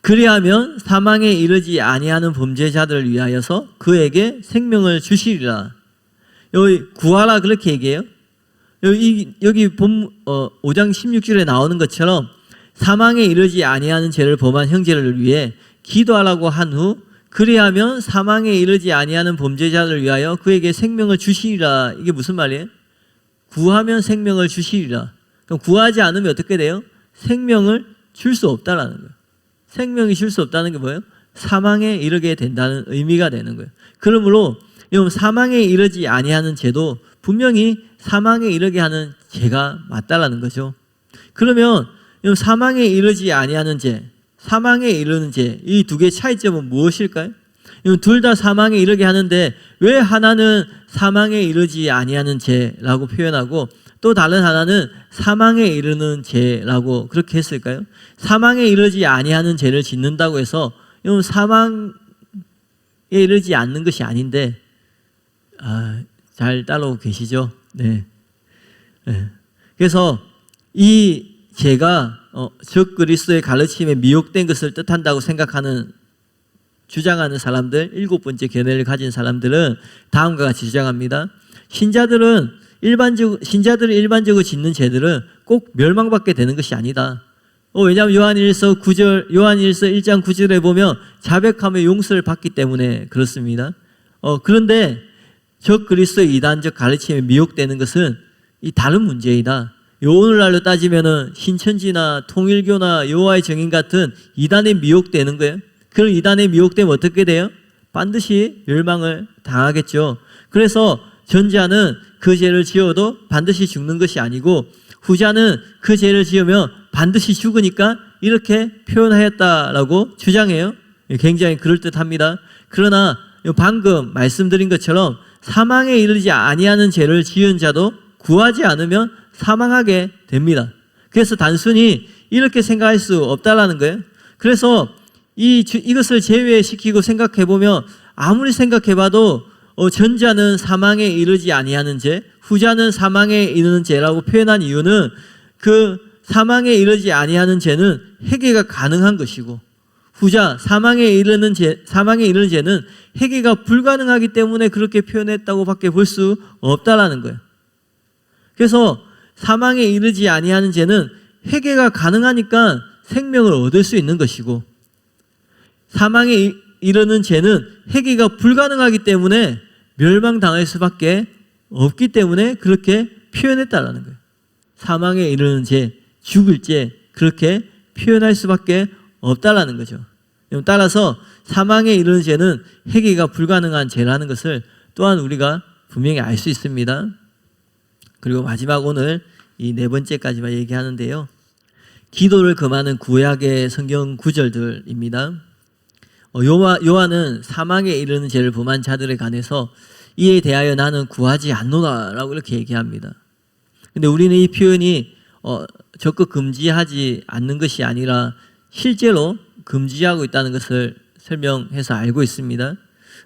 그리하면 사망에 이르지 아니하는 범죄자들을 위하여서 그에게 생명을 주시리라. 여기 구하라 그렇게 얘기해요. 여기 5장 16절에 나오는 것처럼 사망에 이르지 아니하는 죄를 범한 형제를 위해 기도하라고 한 후 그리하면 사망에 이르지 아니하는 범죄자를 위하여 그에게 생명을 주시리라. 이게 무슨 말이에요? 구하면 생명을 주시리라. 그럼 구하지 않으면 어떻게 돼요? 생명을 줄 수 없다라는 거예요. 생명이 줄 수 없다는 게 뭐예요? 사망에 이르게 된다는 의미가 되는 거예요. 그러므로 사망에 이르지 아니하는 죄도 분명히 사망에 이르게 하는 죄가 맞다라는 거죠. 그러면 사망에 이르지 아니하는 죄, 사망에 이르는 죄, 이 두 개의 차이점은 무엇일까요? 둘 다 사망에 이르게 하는데 왜 하나는 사망에 이르지 아니하는 죄라고 표현하고 또 다른 하나는 사망에 이르는 죄라고 그렇게 했을까요? 사망에 이르지 아니하는 죄를 짓는다고 해서 사망에 이르지 않는 것이 아닌데 잘 따라오고 계시죠? 네. 그래서 이 죄가 적 그리스도의 가르침에 미혹된 것을 뜻한다고 주장하는 사람들, 7번째 견해를 가진 사람들은 다음과 같이 주장합니다. 신자들이 일반적으로 짓는 죄들은 꼭 멸망받게 되는 것이 아니다. 왜냐하면 요한일서 1장 9절에 보면 자백하며 용서를 받기 때문에 그렇습니다. 그런데 적 그리스도의 이단적 가르침에 미혹되는 것은 이 다른 문제이다. 오늘날로 따지면은 신천지나 통일교나 여호와의 증인 같은 이단에 미혹되는 거예요. 그런 이단에 미혹되면 어떻게 돼요? 반드시 멸망을 당하겠죠. 그래서 전자는 그 죄를 지어도 반드시 죽는 것이 아니고 후자는 그 죄를 지으면 반드시 죽으니까 이렇게 표현하였다라고 주장해요. 굉장히 그럴듯합니다. 그러나 방금 말씀드린 것처럼 사망에 이르지 아니하는 죄를 지은 자도 구하지 않으면 사망하게 됩니다. 그래서 단순히 이렇게 생각할 수 없다라는 거예요. 그래서 이것을 제외시키고 생각해보면 아무리 생각해봐도 전자는 사망에 이르지 아니하는 죄, 후자는 사망에 이르는 죄라고 표현한 이유는 그 사망에 이르지 아니하는 죄는 회개가 가능한 것이고 후자 사망에 이르는 죄는 회개가 불가능하기 때문에 그렇게 표현했다고 밖에 볼 수 없다라는 거예요. 그래서 사망에 이르지 아니하는 죄는 회개가 가능하니까 생명을 얻을 수 있는 것이고 사망에 이르는 죄는 회개가 불가능하기 때문에 멸망당할 수밖에 없기 때문에 그렇게 표현했다라는 거예요. 사망에 이르는 죄, 죽을 죄 그렇게 표현할 수밖에 없다라는 거죠. 따라서 사망에 이르는 죄는 회개가 불가능한 죄라는 것을 또한 우리가 분명히 알 수 있습니다. 그리고 마지막 오늘 이 4번째까지만 얘기하는데요. 기도를 금하는 구약의 성경 구절들입니다. 요한은 사망에 이르는 죄를 범한 자들에 관해서 이에 대하여 나는 구하지 않노라라고 이렇게 얘기합니다. 근데 우리는 이 표현이 적극 금지하지 않는 것이 아니라 실제로 금지하고 있다는 것을 설명해서 알고 있습니다.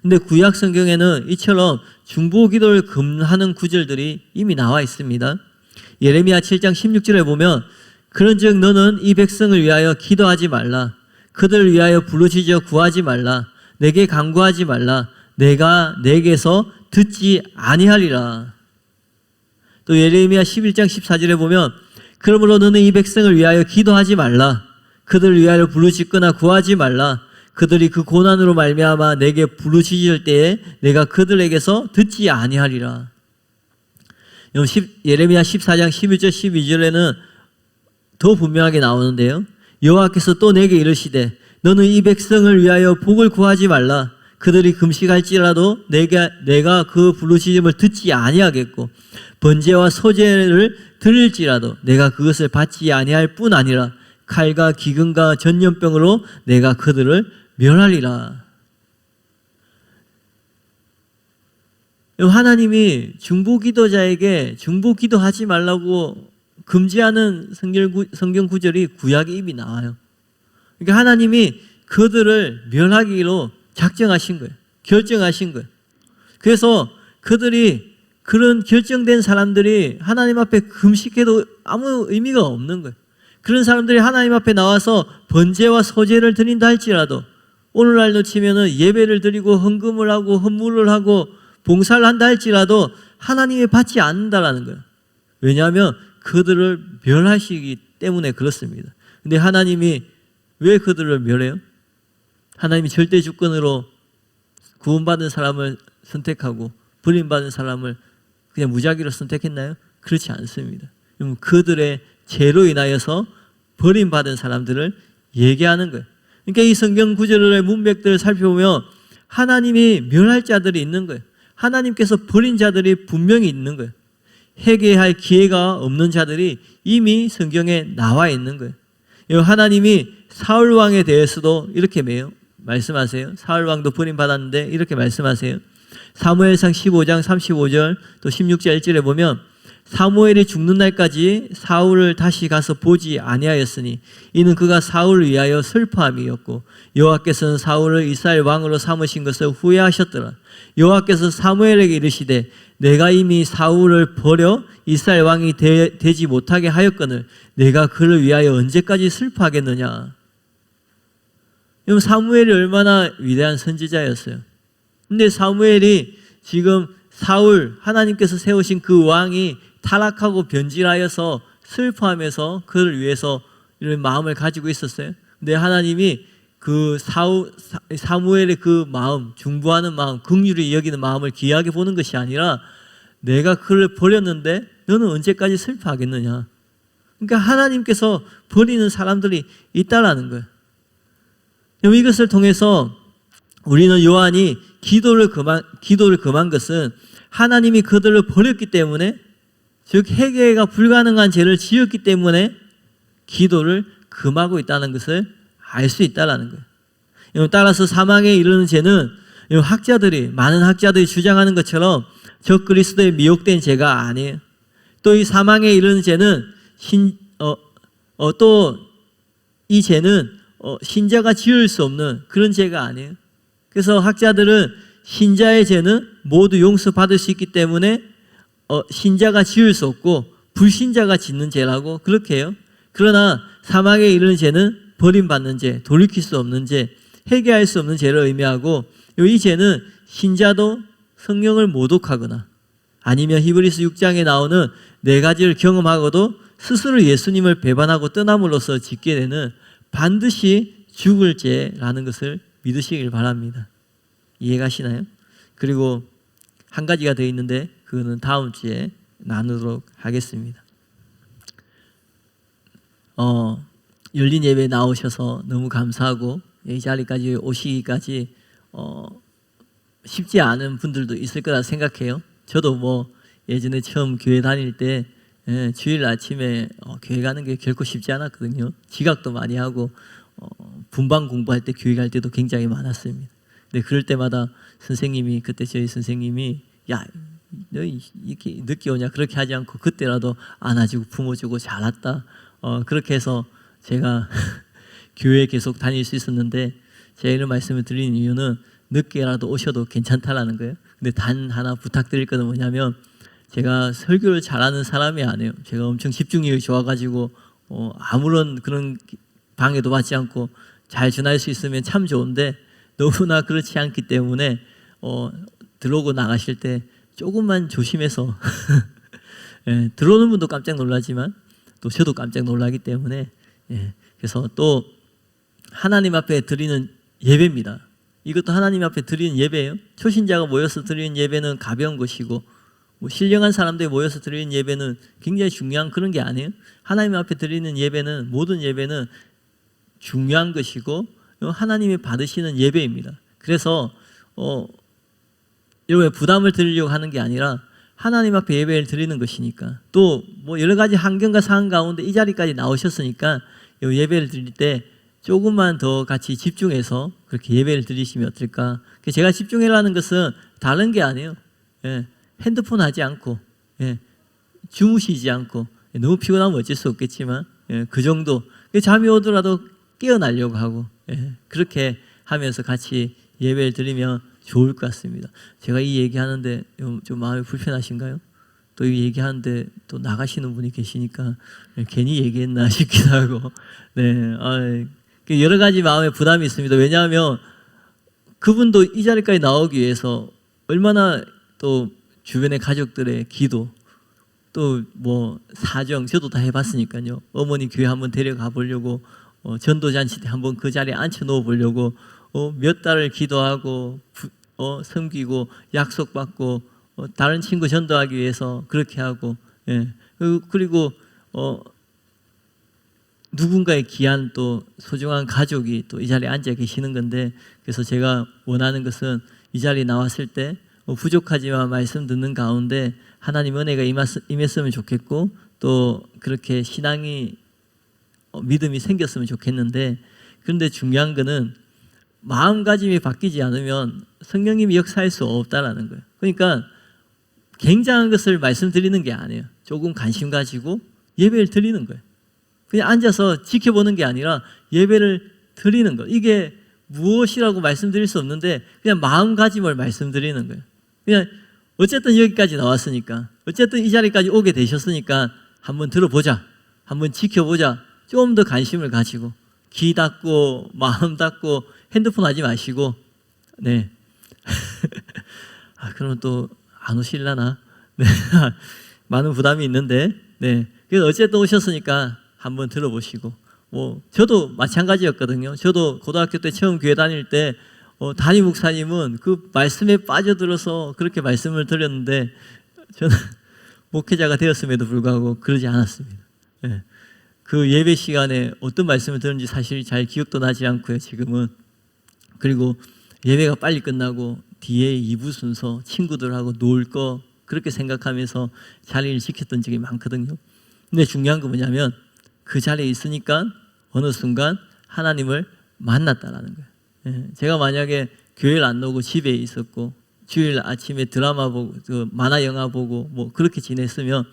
근데 구약 성경에는 이처럼 중보 기도를 금하는 구절들이 이미 나와 있습니다. 예레미야 7장 16절에 보면 그런즉 너는 이 백성을 위하여 기도하지 말라. 그들을 위하여 부르짖어 구하지 말라. 내게 간구하지 말라. 내가 내게서 듣지 아니하리라. 또 예레미야 11장 14절에 보면 그러므로 너는 이 백성을 위하여 기도하지 말라. 그들을 위하여 부르짖거나 구하지 말라. 그들이 그 고난으로 말미암아 내게 부르짖을 때에 내가 그들에게서 듣지 아니하리라. 예레미야 14장 11절 12절에는 더 분명하게 나오는데요. 여호와께서 또 내게 이르시되 너는 이 백성을 위하여 복을 구하지 말라. 그들이 금식할지라도 내가 그 부르짖음을 듣지 아니하겠고 번제와 소제를 드릴지라도 내가 그것을 받지 아니할 뿐 아니라 칼과 기근과 전염병으로 내가 그들을 멸하리라. 하나님이 중보기도자에게 중보기도하지 말라고 금지하는 성경 구절이 구약에 이미 나와요. 그러니까 하나님이 그들을 멸하기로 작정하신 거예요. 결정하신 거예요. 그래서 그런 결정된 사람들이 하나님 앞에 금식해도 아무 의미가 없는 거예요. 그런 사람들이 하나님 앞에 나와서 번제와 소제를 드린다 할지라도 오늘날로 치면은 예배를 드리고 헌금을 하고 헌물을 하고 봉사를 한다 할지라도 하나님이 받지 않는다라는 거예요. 왜냐하면 그들을 멸하시기 때문에 그렇습니다. 근데 하나님이 왜 그들을 멸해요? 하나님이 절대 주권으로 구원받은 사람을 선택하고 버림받은 사람을 그냥 무작위로 선택했나요? 그렇지 않습니다. 그들의 죄로 인하여서 버림받은 사람들을 얘기하는 거예요. 그러니까 이 성경 구절의 문맥들을 살펴보면 하나님이 멸할 자들이 있는 거예요. 하나님께서 버린 자들이 분명히 있는 거예요. 회개할 기회가 없는 자들이 이미 성경에 나와 있는 거예요. 하나님이 사울 왕에 대해서도 이렇게 말씀하세요. 사울 왕도 버림받았는데 이렇게 말씀하세요. 사무엘상 15장 35절 또 16절 1절에 보면 사무엘이 죽는 날까지 사울을 다시 가서 보지 아니하였으니 이는 그가 사울을 위하여 슬퍼함이었고 여호와께서는 사울을 이스라엘 왕으로 삼으신 것을 후회하셨더라. 여호와께서 사무엘에게 이르시되 내가 이미 사울을 버려 이스라엘 왕이 되지 못하게 하였거늘 내가 그를 위하여 언제까지 슬퍼하겠느냐. 여러분, 사무엘이 얼마나 위대한 선지자였어요. 근데 사무엘이 지금 사울, 하나님께서 세우신 그 왕이 타락하고 변질하여서 슬퍼하면서 그를 위해서 이런 마음을 가지고 있었어요. 근데 하나님이 그 사무엘의 그 마음, 중보하는 마음, 긍휼히 여기는 마음을 귀하게 보는 것이 아니라 내가 그를 버렸는데 너는 언제까지 슬퍼하겠느냐. 그러니까 하나님께서 버리는 사람들이 있다라는 거예요. 이것을 통해서 우리는 요한이 기도를 금한 것은 하나님이 그들을 버렸기 때문에, 즉 회개가 불가능한 죄를 지었기 때문에 기도를 금하고 있다는 것을 알 수 있다는 거예요. 따라서 사망에 이르는 죄는 많은 학자들이 주장하는 것처럼 적 그리스도에 미혹된 죄가 아니에요. 또 이 사망에 이르는 죄는 또 이 죄는 신자가 지을 수 없는 그런 죄가 아니에요. 그래서 학자들은 신자의 죄는 모두 용서받을 수 있기 때문에 신자가 지을 수 없고 불신자가 짓는 죄라고 그렇게 해요. 그러나 사망에 이르는 죄는 버림받는 죄, 돌이킬 수 없는 죄, 회개할 수 없는 죄를 의미하고 이 죄는 신자도 성령을 모독하거나 아니면 히브리서 6장에 나오는 네 가지를 경험하고도 스스로 예수님을 배반하고 떠남으로써 짓게 되는 반드시 죽을 죄라는 것을 믿으시길 바랍니다. 이해가시나요? 그리고 한 가지가 더 있는데 그거는 다음 주에 나누도록 하겠습니다. 열린 예배에 나오셔서 너무 감사하고 이 자리까지 오시기까지 쉽지 않은 분들도 있을 거라 생각해요. 저도 예전에 처음 교회 다닐 때 주일 아침에 교회 가는 게 결코 쉽지 않았거든요. 지각도 많이 하고 분방 공부할 때 교회 갈 때도 굉장히 많았습니다. 근데 그럴 때마다 선생님이, 그때 저희 선생님이 야, 너 이렇게 늦게 오냐, 그렇게 하지 않고 그때라도 안아주고 품어주고 잘 왔다. 그렇게 해서 제가 교회에 계속 다닐 수 있었는데, 제가 이런 말씀을 드리는 이유는 늦게라도 오셔도 괜찮다라는 거예요. 근데 단 하나 부탁드릴 것은 뭐냐면, 제가 설교를 잘하는 사람이 아니에요. 제가 엄청 집중력이 좋아가지고 아무런 그런 방해도 받지 않고 잘 전할 수 있으면 참 좋은데, 너무나 그렇지 않기 때문에 들어오고 나가실 때 조금만 조심해서 들어오는 분도 깜짝 놀라지만 또 저도 깜짝 놀라기 때문에, 그래서 또 하나님 앞에 드리는 예배입니다. 이것도 하나님 앞에 드리는 예배예요. 초신자가 모여서 드리는 예배는 가벼운 것이고, 신령한 사람들이 모여서 드리는 예배는 굉장히 중요한 그런 게 아니에요. 하나님 앞에 드리는 예배는, 모든 예배는 중요한 것이고 하나님이 받으시는 예배입니다. 그래서 여러분의 부담을 드리려고 하는 게 아니라 하나님 앞에 예배를 드리는 것이니까, 또 여러 가지 환경과 상황 가운데 이 자리까지 나오셨으니까 예배를 드릴 때 조금만 더 같이 집중해서 그렇게 예배를 드리시면 어떨까. 제가 집중해라는 것은 다른 게 아니에요. 핸드폰 하지 않고, 주무시지 않고, 너무 피곤하면 어쩔 수 없겠지만 그 정도, 잠이 오더라도 깨어나려고 하고, 그렇게 하면서 같이 예배를 드리면 좋을 것 같습니다. 제가 이 얘기하는데 좀 마음이 불편하신가요? 또 이 얘기하는데 또 나가시는 분이 계시니까 괜히 얘기했나 싶기도 하고, 여러 가지 마음의 부담이 있습니다. 왜냐하면 그분도 이 자리까지 나오기 위해서 얼마나 또 주변의 가족들의 기도, 또 사정, 저도 다 해봤으니까요. 어머니 교회 한번 데려가 보려고, 전도잔치 때 한번 그 자리에 앉혀 놓아 보려고 몇 달을 기도하고 섬기고 약속받고 다른 친구 전도하기 위해서 그렇게 하고, 그리고 누군가의 귀한 또 소중한 가족이 또 이 자리에 앉아 계시는 건데, 그래서 제가 원하는 것은 이 자리에 나왔을 때 부족하지만 말씀 듣는 가운데 하나님 은혜가 임했으면 좋겠고, 또 그렇게 신앙이 믿음이 생겼으면 좋겠는데, 그런데 중요한 거는 마음가짐이 바뀌지 않으면 성령님이 역사할 수 없다라는 거예요. 그러니까 굉장한 것을 말씀드리는 게 아니에요. 조금 관심 가지고 예배를 드리는 거예요. 그냥 앉아서 지켜보는 게 아니라 예배를 드리는 거. 이게 무엇이라고 말씀드릴 수 없는데 그냥 마음가짐을 말씀드리는 거예요. 그냥 어쨌든 여기까지 나왔으니까, 어쨌든 이 자리까지 오게 되셨으니까 한번 들어보자, 한번 지켜보자. 좀 더 관심을 가지고 귀 닫고 마음 닫고 핸드폰 하지 마시고. 네. 그러면 또 안 오실라나? 네. 많은 부담이 있는데, 네. 그래서 어쨌든 오셨으니까 한번 들어보시고. 저도 마찬가지였거든요. 저도 고등학교 때 처음 교회 다닐 때, 담임 목사님은 그 말씀에 빠져들어서 그렇게 말씀을 드렸는데, 저는 목회자가 되었음에도 불구하고 그러지 않았습니다. 네. 그 예배 시간에 어떤 말씀을 들었는지 사실 잘 기억도 나지 않고요, 지금은. 그리고 예배가 빨리 끝나고 뒤에 2부 순서 친구들하고 놀 거 그렇게 생각하면서 자리를 지켰던 적이 많거든요. 근데 중요한 건 뭐냐면 그 자리에 있으니까 어느 순간 하나님을 만났다라는 거예요. 제가 만약에 교회를 안 나오고 집에 있었고 주일 아침에 드라마 보고 만화 영화 보고 그렇게 지냈으면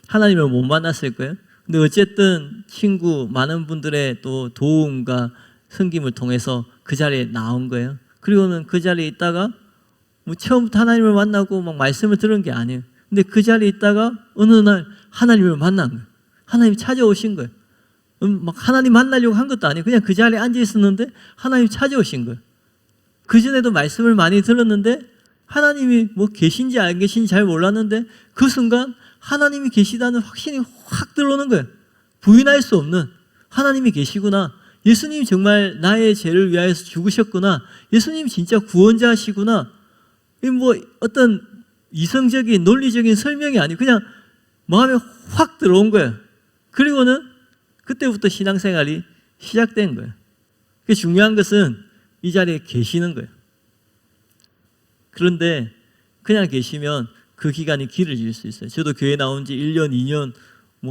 하나님을 못 만났을 거예요. 근데 어쨌든 친구 많은 분들의 또 도움과 섬김을 통해서 그 자리에 나온 거예요. 그리고는 그 자리에 있다가 처음부터 하나님을 만나고 막 말씀을 들은 게 아니에요. 근데 그 자리에 있다가 어느 날 하나님을 만난 거예요. 하나님이 찾아오신 거예요. 막 하나님 만나려고 한 것도 아니에요. 그냥 그 자리에 앉아 있었는데 하나님이 찾아오신 거예요. 그전에도 말씀을 많이 들었는데 하나님이 계신지 안 계신지 잘 몰랐는데 그 순간 하나님이 계시다는 확신이 확 들어오는 거예요. 부인할 수 없는 하나님이 계시구나. 예수님이 정말 나의 죄를 위하여서 죽으셨구나. 예수님이 진짜 구원자시구나. 어떤 이성적인 논리적인 설명이 아니고 그냥 마음에 확 들어온 거예요. 그리고는 그때부터 신앙생활이 시작된 거예요. 중요한 것은 이 자리에 계시는 거예요. 그런데 그냥 계시면 그 기간이 길어질 수 있어요. 저도 교회 나온 지 1년, 2년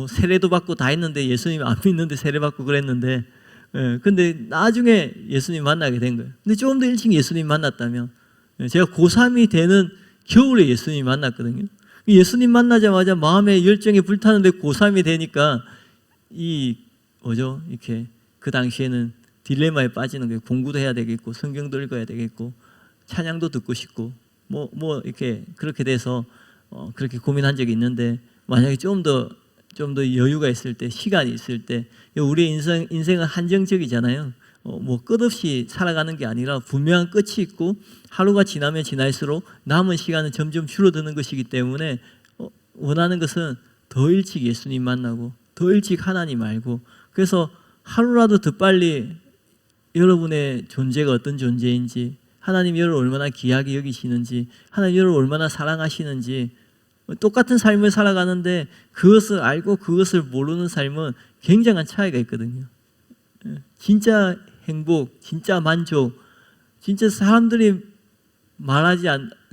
세례도 받고 다 했는데 예수님 안 믿는데 세례 받고 그랬는데 근데 나중에 예수님 만나게 된 거예요. 근데 조금 더 일찍 예수님 만났다면 제가 고3이 되는 겨울에 예수님 만났거든요. 예수님 만나자마자 마음의 열정이 불타는데 고3이 되니까 이렇게 그 당시에는 딜레마에 빠지는 거예요. 공부도 해야 되겠고 성경도 읽어야 되겠고 찬양도 듣고 싶고 이렇게 그렇게 돼서 그렇게 고민한 적이 있는데 만약에 좀 더 여유가 있을 때 시간이 있을 때 우리 인생은 한정적이잖아요. 끝없이 살아가는 게 아니라 분명한 끝이 있고 하루가 지나면 지날수록 남은 시간은 점점 줄어드는 것이기 때문에 원하는 것은 더 일찍 예수님 만나고 더 일찍 하나님 알고 그래서 하루라도 더 빨리 여러분의 존재가 어떤 존재인지 하나님이 여러분을 얼마나 귀하게 여기시는지 하나님이 여러분을 얼마나 사랑하시는지 똑같은 삶을 살아가는데 그것을 알고 그것을 모르는 삶은 굉장한 차이가 있거든요. 진짜 행복, 진짜 만족, 진짜 사람들이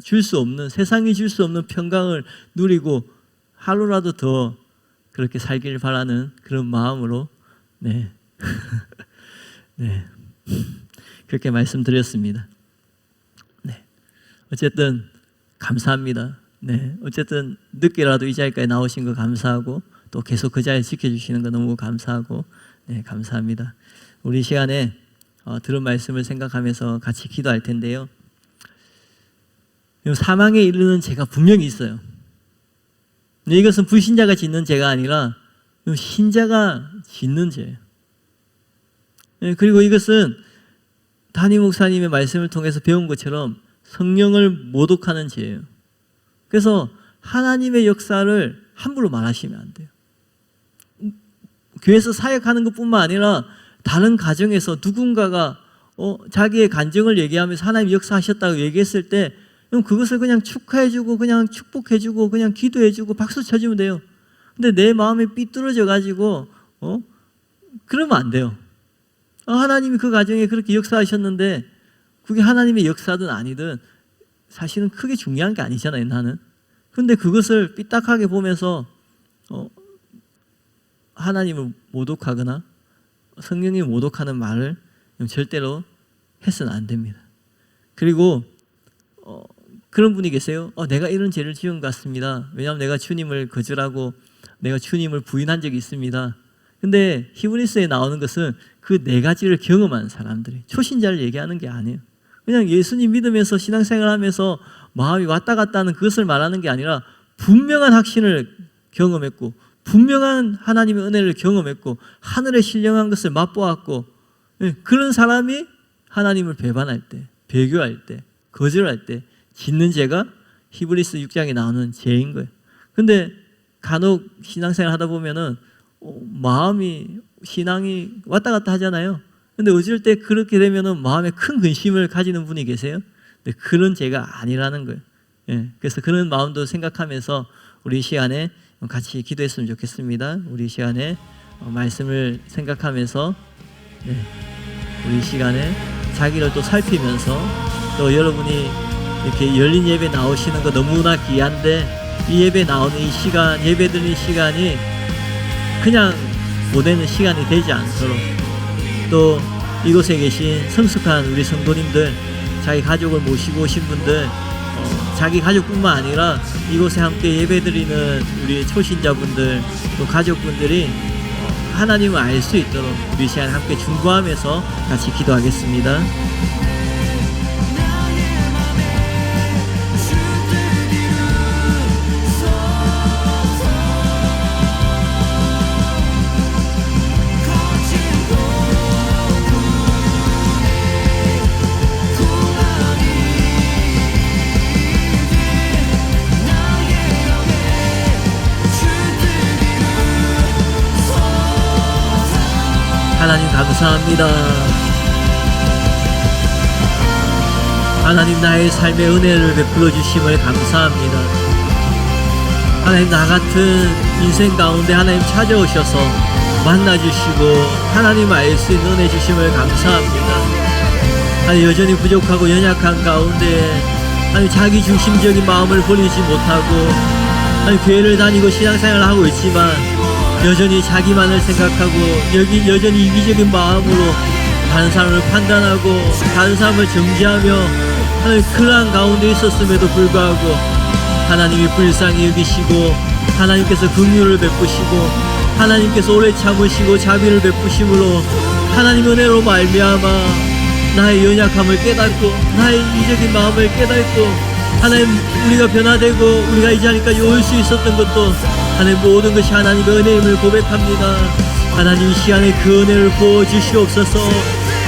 줄 수 없는 세상이 줄 수 없는 평강을 누리고 하루라도 더 그렇게 살기를 바라는 그런 마음으로 네. 그렇게 말씀드렸습니다. 네. 어쨌든 감사합니다. 네. 어쨌든 늦게라도 이 자리까지 나오신 거 감사하고 또 계속 그 자리 지켜주시는 거 너무 감사하고 네, 감사합니다. 우리 시간에 들은 말씀을 생각하면서 같이 기도할 텐데요. 사망에 이르는 죄가 분명히 있어요. 근데 이것은 불신자가 짓는 죄가 아니라 신자가 짓는 죄예요. 그리고 이것은 담임 목사님의 말씀을 통해서 배운 것처럼 성령을 모독하는 죄예요. 그래서 하나님의 역사를 함부로 말하시면 안 돼요. 교회에서 사역하는 것뿐만 아니라 다른 가정에서 누군가가 자기의 간증을 얘기하면서 하나님 역사하셨다고 얘기했을 때 그것을 그냥 축하해주고 그냥 축복해주고 그냥 기도해주고 박수 쳐주면 돼요. 근데 내 마음이 삐뚤어져 가지고 그러면 안 돼요. 하나님이 그 가정에 그렇게 역사하셨는데 그게 하나님의 역사든 아니든 사실은 크게 중요한 게 아니잖아요, 나는. 근데 그것을 삐딱하게 보면서 하나님을 모독하거나 성령이 모독하는 말을 절대로 해서는 안 됩니다. 그리고 그런 분이 계세요. 내가 이런 죄를 지은 것 같습니다. 왜냐하면 내가 주님을 거절하고 내가 주님을 부인한 적이 있습니다. 근데 히브리서에 나오는 것은 그 네 가지를 경험한 사람들이, 초신자를 얘기하는 게 아니에요. 그냥 예수님 믿으면서 신앙생활하면서 마음이 왔다 갔다 하는 그것을 말하는 게 아니라 분명한 확신을 경험했고 분명한 하나님의 은혜를 경험했고 하늘의 신령한 것을 맛보았고, 그런 사람이 하나님을 배반할 때, 배교할 때, 거절할 때 짓는 죄가 히브리서 6장에 나오는 죄인 거예요. 근데 간혹 신앙생활 하다 보면은 마음이, 신앙이 왔다 갔다 하잖아요. 근데 어쩔 때 그렇게 되면은 마음에 큰 근심을 가지는 분이 계세요. 근데 그런 죄가 아니라는 거예요. 그래서 그런 마음도 생각하면서 우리 시간에 같이 기도했으면 좋겠습니다. 우리 시간에 말씀을 생각하면서 우리 시간에 자기를 또 살피면서, 또 여러분이 이렇게 열린 예배 나오시는 거 너무나 귀한데 이 예배 나오는 이 시간, 예배 드리는 시간이 그냥 보내는 시간이 되지 않도록, 또 이곳에 계신 성숙한 우리 성도님들, 자기 가족을 모시고 오신 분들, 자기 가족뿐만 아니라 이곳에 함께 예배드리는 우리 초신자분들, 또 가족분들이 하나님을 알 수 있도록 우리 시간 함께 중보하면서 같이 기도하겠습니다. 하나님 감사합니다. 하나님, 나의 삶의 은혜를 베풀어 주심을 감사합니다. 하나님, 나 같은 인생 가운데 하나님 찾아오셔서 만나주시고 하나님 알 수 있는 은혜 주심을 감사합니다. 하나님, 여전히 부족하고 연약한 가운데 하나님 자기 중심적인 마음을 버리지 못하고 하나님 교회를 다니고 신앙생활을 하고 있지만 여전히 자기만을 생각하고 여전히 이기적인 마음으로 다른 사람을 판단하고 다른 사람을 정죄하며 하나님 그러한 가운데 있었음에도 불구하고 하나님이 불쌍히 여기시고 하나님께서 긍휼을 베푸시고 하나님께서 오래 참으시고 자비를 베푸심으로 하나님 은혜로 말미암아 나의 연약함을 깨닫고 나의 이기적인 마음을 깨닫고 하나님 우리가 변화되고 우리가 이 자리까지 올 수 있었던 것도 하나님 모든 것이 하나님의 은혜임을 고백합니다. 하나님 이 시간에 그 은혜를 부어주시옵소서.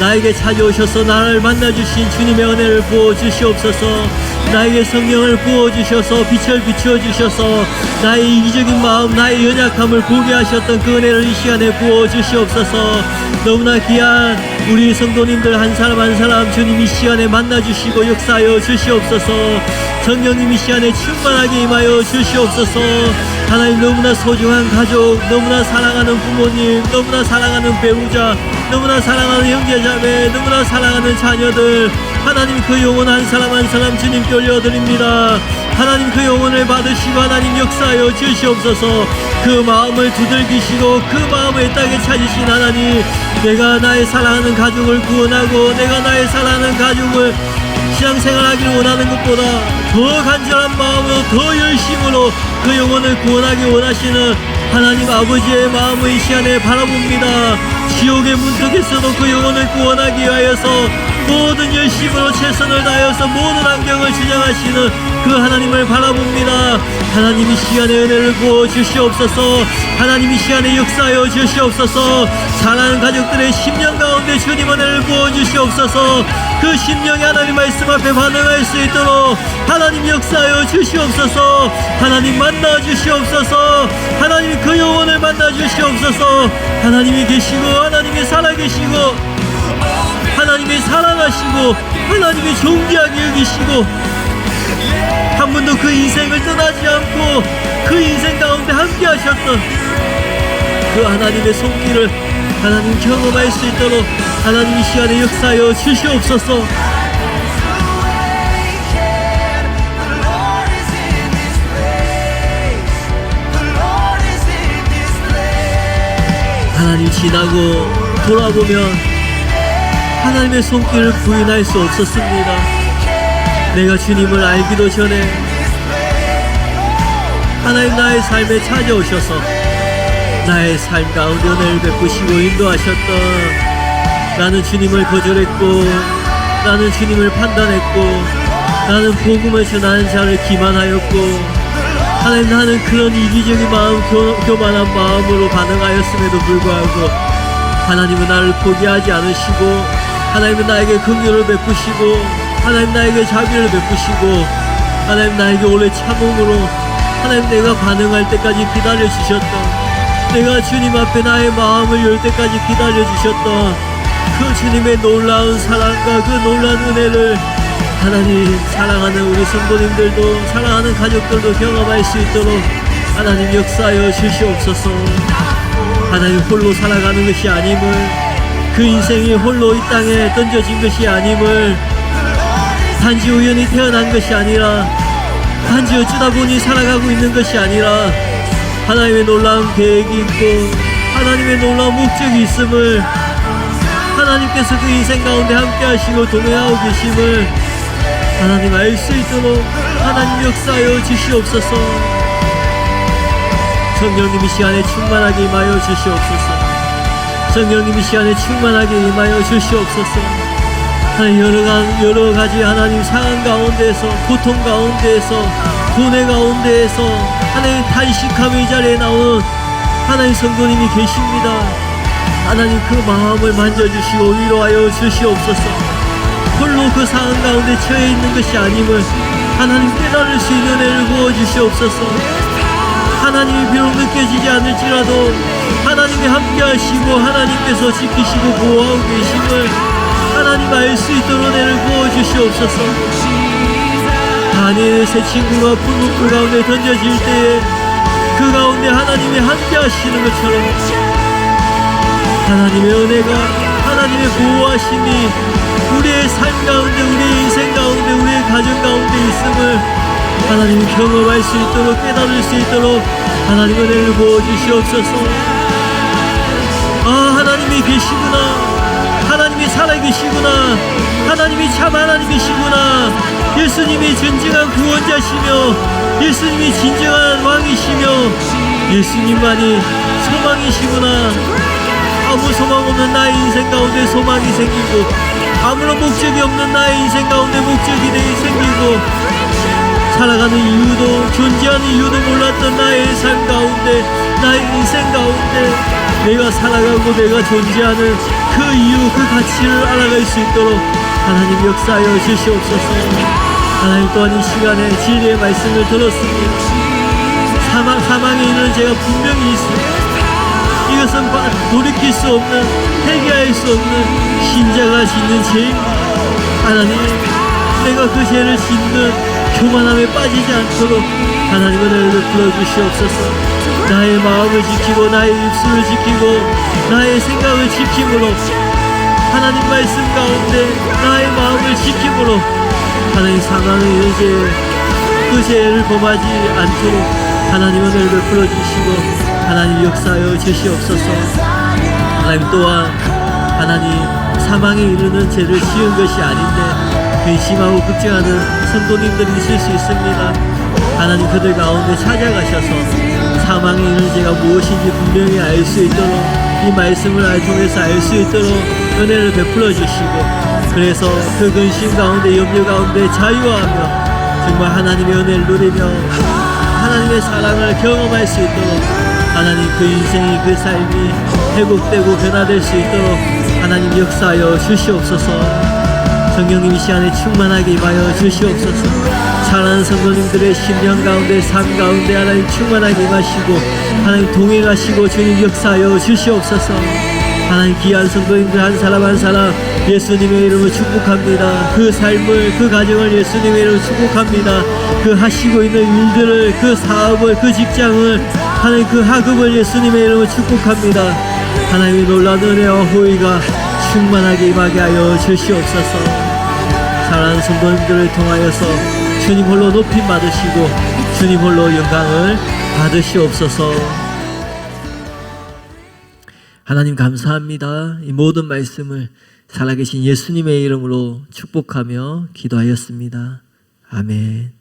나에게 찾아오셔서 나를 만나주신 주님의 은혜를 부어주시옵소서. 나에게 성령을 부어주셔서 빛을 비추어주셔서 나의 이기적인 마음 나의 연약함을 보게 하셨던 그 은혜를 이 시간에 부어주시옵소서. 너무나 귀한 우리 성도님들 한 사람 한 사람 주님 이 시간에 만나주시고 역사하여 주시옵소서. 성령님 이 시간에 충만하게 임하여 주시옵소서. 하나님 너무나 소중한 가족, 너무나 사랑하는 부모님, 너무나 사랑하는 배우자, 너무나 사랑하는 형제자매, 너무나 사랑하는 자녀들, 하나님 그 영혼 한 사람 한 사람 주님께 올려드립니다. 하나님 그 영혼을 받으시고 하나님 역사하여 주시옵소서. 그 마음을 두들기시고 그 마음을 땅에 찾으신 하나님, 내가 나의 사랑하는 가족을 구원하고 내가 나의 사랑하는 가족을 신앙생활하기를 원하는 것보다 더 간절한 마음으로 더 열심으로 그 영혼을 구원하기 원하시는 하나님 아버지의 마음을 이 시간에 바라봅니다. 지옥의 문턱에서도 그 영혼을 구원하기 위하여서 모든 열심으로 최선을 다하여서 모든 환경을 주장하시는 그 하나님을 바라봅니다. 하나님 이 시간에 은혜를 부어주시옵소서. 하나님 이 시간에 역사하여 주시옵소서. 사랑하는 가족들의 심령 가운데 주님 은혜를 부어주시옵소서. 그 심령이 하나님 말씀 앞에 반응할 수 있도록 하나님 역사하여 주시옵소서. 하나님 만나 주시옵소서. 하나님 그 영혼을 만나 주시옵소서. 하나님이 계시고 하나님이 살아계시고 하나님이 사랑하시고 하나님이 존귀하게 여기시고 한 번도 그 인생을 떠나지 않고 그 인생 가운데 함께 하셨던 그 하나님의 손길을 하나님 경험할 수 있도록 하나님 이 시간에 역사하여 주시옵소서. 하나님 지나고 돌아보면 하나님의 손길을 부인할 수 없었습니다. 내가 주님을 알기도 전에 하나님 나의 삶에 찾아오셔서 나의 삶 가운데 은혜를 베푸시고 인도하셨던, 나는 주님을 거절했고 나는 주님을 판단했고 나는 복음을 전하는 자를 기만하였고, 하나님 나는 그런 이기적인 마음, 교만한 마음으로 반응하였음에도 불구하고 하나님은 나를 포기하지 않으시고 하나님은 나에게 긍휼을 베푸시고 하나님 나에게 자비를 베푸시고 하나님 나에게 오래 참음으로 하나님 내가 반응할 때까지 기다려주셨던, 내가 주님 앞에 나의 마음을 열 때까지 기다려주셨던 그 주님의 놀라운 사랑과 그 놀라운 은혜를 하나님, 사랑하는 우리 성도님들도, 사랑하는 가족들도 경험할 수 있도록 하나님 역사하여 주시옵소서. 하나님 홀로 살아가는 것이 아님을, 그 인생이 홀로 이 땅에 던져진 것이 아님을, 단지 우연히 태어난 것이 아니라 단지 어쩌다 보니 살아가고 있는 것이 아니라 하나님의 놀라운 계획이 있고 하나님의 놀라운 목적이 있음을, 하나님께서 그 인생 가운데 함께 하시고 동행하고 계심을 하나님 알 수 있도록 하나님 역사하여 주시옵소서. 성령님이 시간에 충만하게 임하여 주시옵소서. 성령님이 시간에 충만하게 임하여 주시옵소서. 하나님 여러 가지 하나님 상황 가운데에서, 고통 가운데에서, 고뇌 가운데에서 하나님 탄식함의 자리에 나온 하나님 성도님이 계십니다. 하나님 그 마음을 만져주시고 위로하여 주시옵소서. 홀로 그 상황 가운데 처해 있는 것이 아님을 하나님 깨달을 수 있는 은혜를 부어주시옵소서. 하나님이 비록 느껴지지 않을지라도 하나님이 함께 하시고 하나님께서 지키시고 보호하고 계심을 하나님 알 수 있도록 은혜를 부어주시옵소서. 다니엘의 새 친구가 풀무불 가운데 던져질 때에 그 가운데 하나님이 함께 하시는 것처럼 하나님의 은혜가, 하나님의 보호하심이 우리의 삶 가운데, 우리의 인생 가운데, 우리의 가정 가운데 있음을 하나님이 경험할 수 있도록, 깨달을 수 있도록 하나님 은혜를 부어주시옵소서. 아, 하나님이 계시구나, 하나님이 살아계시구나, 하나님이 참 하나님이시구나, 예수님이 진정한 구원자시며 예수님이 진정한 왕이시며 예수님만이 소망이시구나. 아무 소망 없는 나의 인생 가운데 소망이 생기고 아무런 목적이 없는 나의 인생 가운데 목적이 생기고 살아가는 이유도, 존재하는 이유도 몰랐던 나의 삶 가운데, 나의 인생 가운데 내가 살아가고 내가 존재하는 그 이유, 그 가치를 알아갈 수 있도록 하나님 역사하여 주시옵소서. 하나님 또한 이 시간에 진리의 말씀을 들었습니다. 사망에 이르는 죄가 분명히 있습니다. 이것은 돌이킬 수 없는, 해결할 수 없는 신자가 짓는 죄입니다. 하나님, 내가 그 죄를 짓는 교만함에 빠지지 않도록 하나님 은혜를 베풀어 주시옵소서. 나의 마음을 지키고 나의 입술을 지키고 나의 생각을 지킴으로, 하나님 말씀 가운데 나의 마음을 지킴으로 하나님 사망의 이르는 그 죄를 범하지 않도록 하나님 은혜를 베풀어 주시고 하나님 역사하여 주시옵소서. 하나님 또한 하나님 사망에 이르는 죄를 지은 것이 아닌데 근심하고 걱정하는 성도님들이 있을 수 있습니다. 하나님 그들 가운데 찾아가셔서 사망에 이르는 죄가 무엇인지 분명히 알 수 있도록, 이 말씀을 통해서 알 수 있도록 은혜를 베풀어 주시고, 그래서 그 근심 가운데, 염려 가운데 자유하며 정말 하나님의 은혜를 누리며 하나님의 사랑을 경험할 수 있도록 하나님 그 인생이, 그 삶이 회복되고 변화될 수 있도록 하나님 역사하여 주시옵소서. 성령님이 시간에 충만하게 임하여 주시옵소서. 사랑하는 성도님들의 심령 가운데, 삶 가운데 하나님 충만하게 임하시고 하나님 동행하시고 주님 역사하여 주시옵소서. 하나님 귀한 성도님들 한 사람 한 사람 예수님의 이름으로 축복합니다. 그 삶을, 그 가정을 예수님의 이름으로 축복합니다. 그 하시고 있는 일들을, 그 사업을, 그 직장을, 하나님 그 학업을 예수님의 이름으로 축복합니다. 하나님의 놀라운 은혜와 호의가 충만하게 임하게 하여 주시옵소서. 사랑하는 성도님들을 통하여서 주님 홀로 높임 받으시고 주님 홀로 영광을 받으시옵소서. 하나님 감사합니다. 이 모든 말씀을 살아계신 예수님의 이름으로 축복하며 기도하였습니다. 아멘.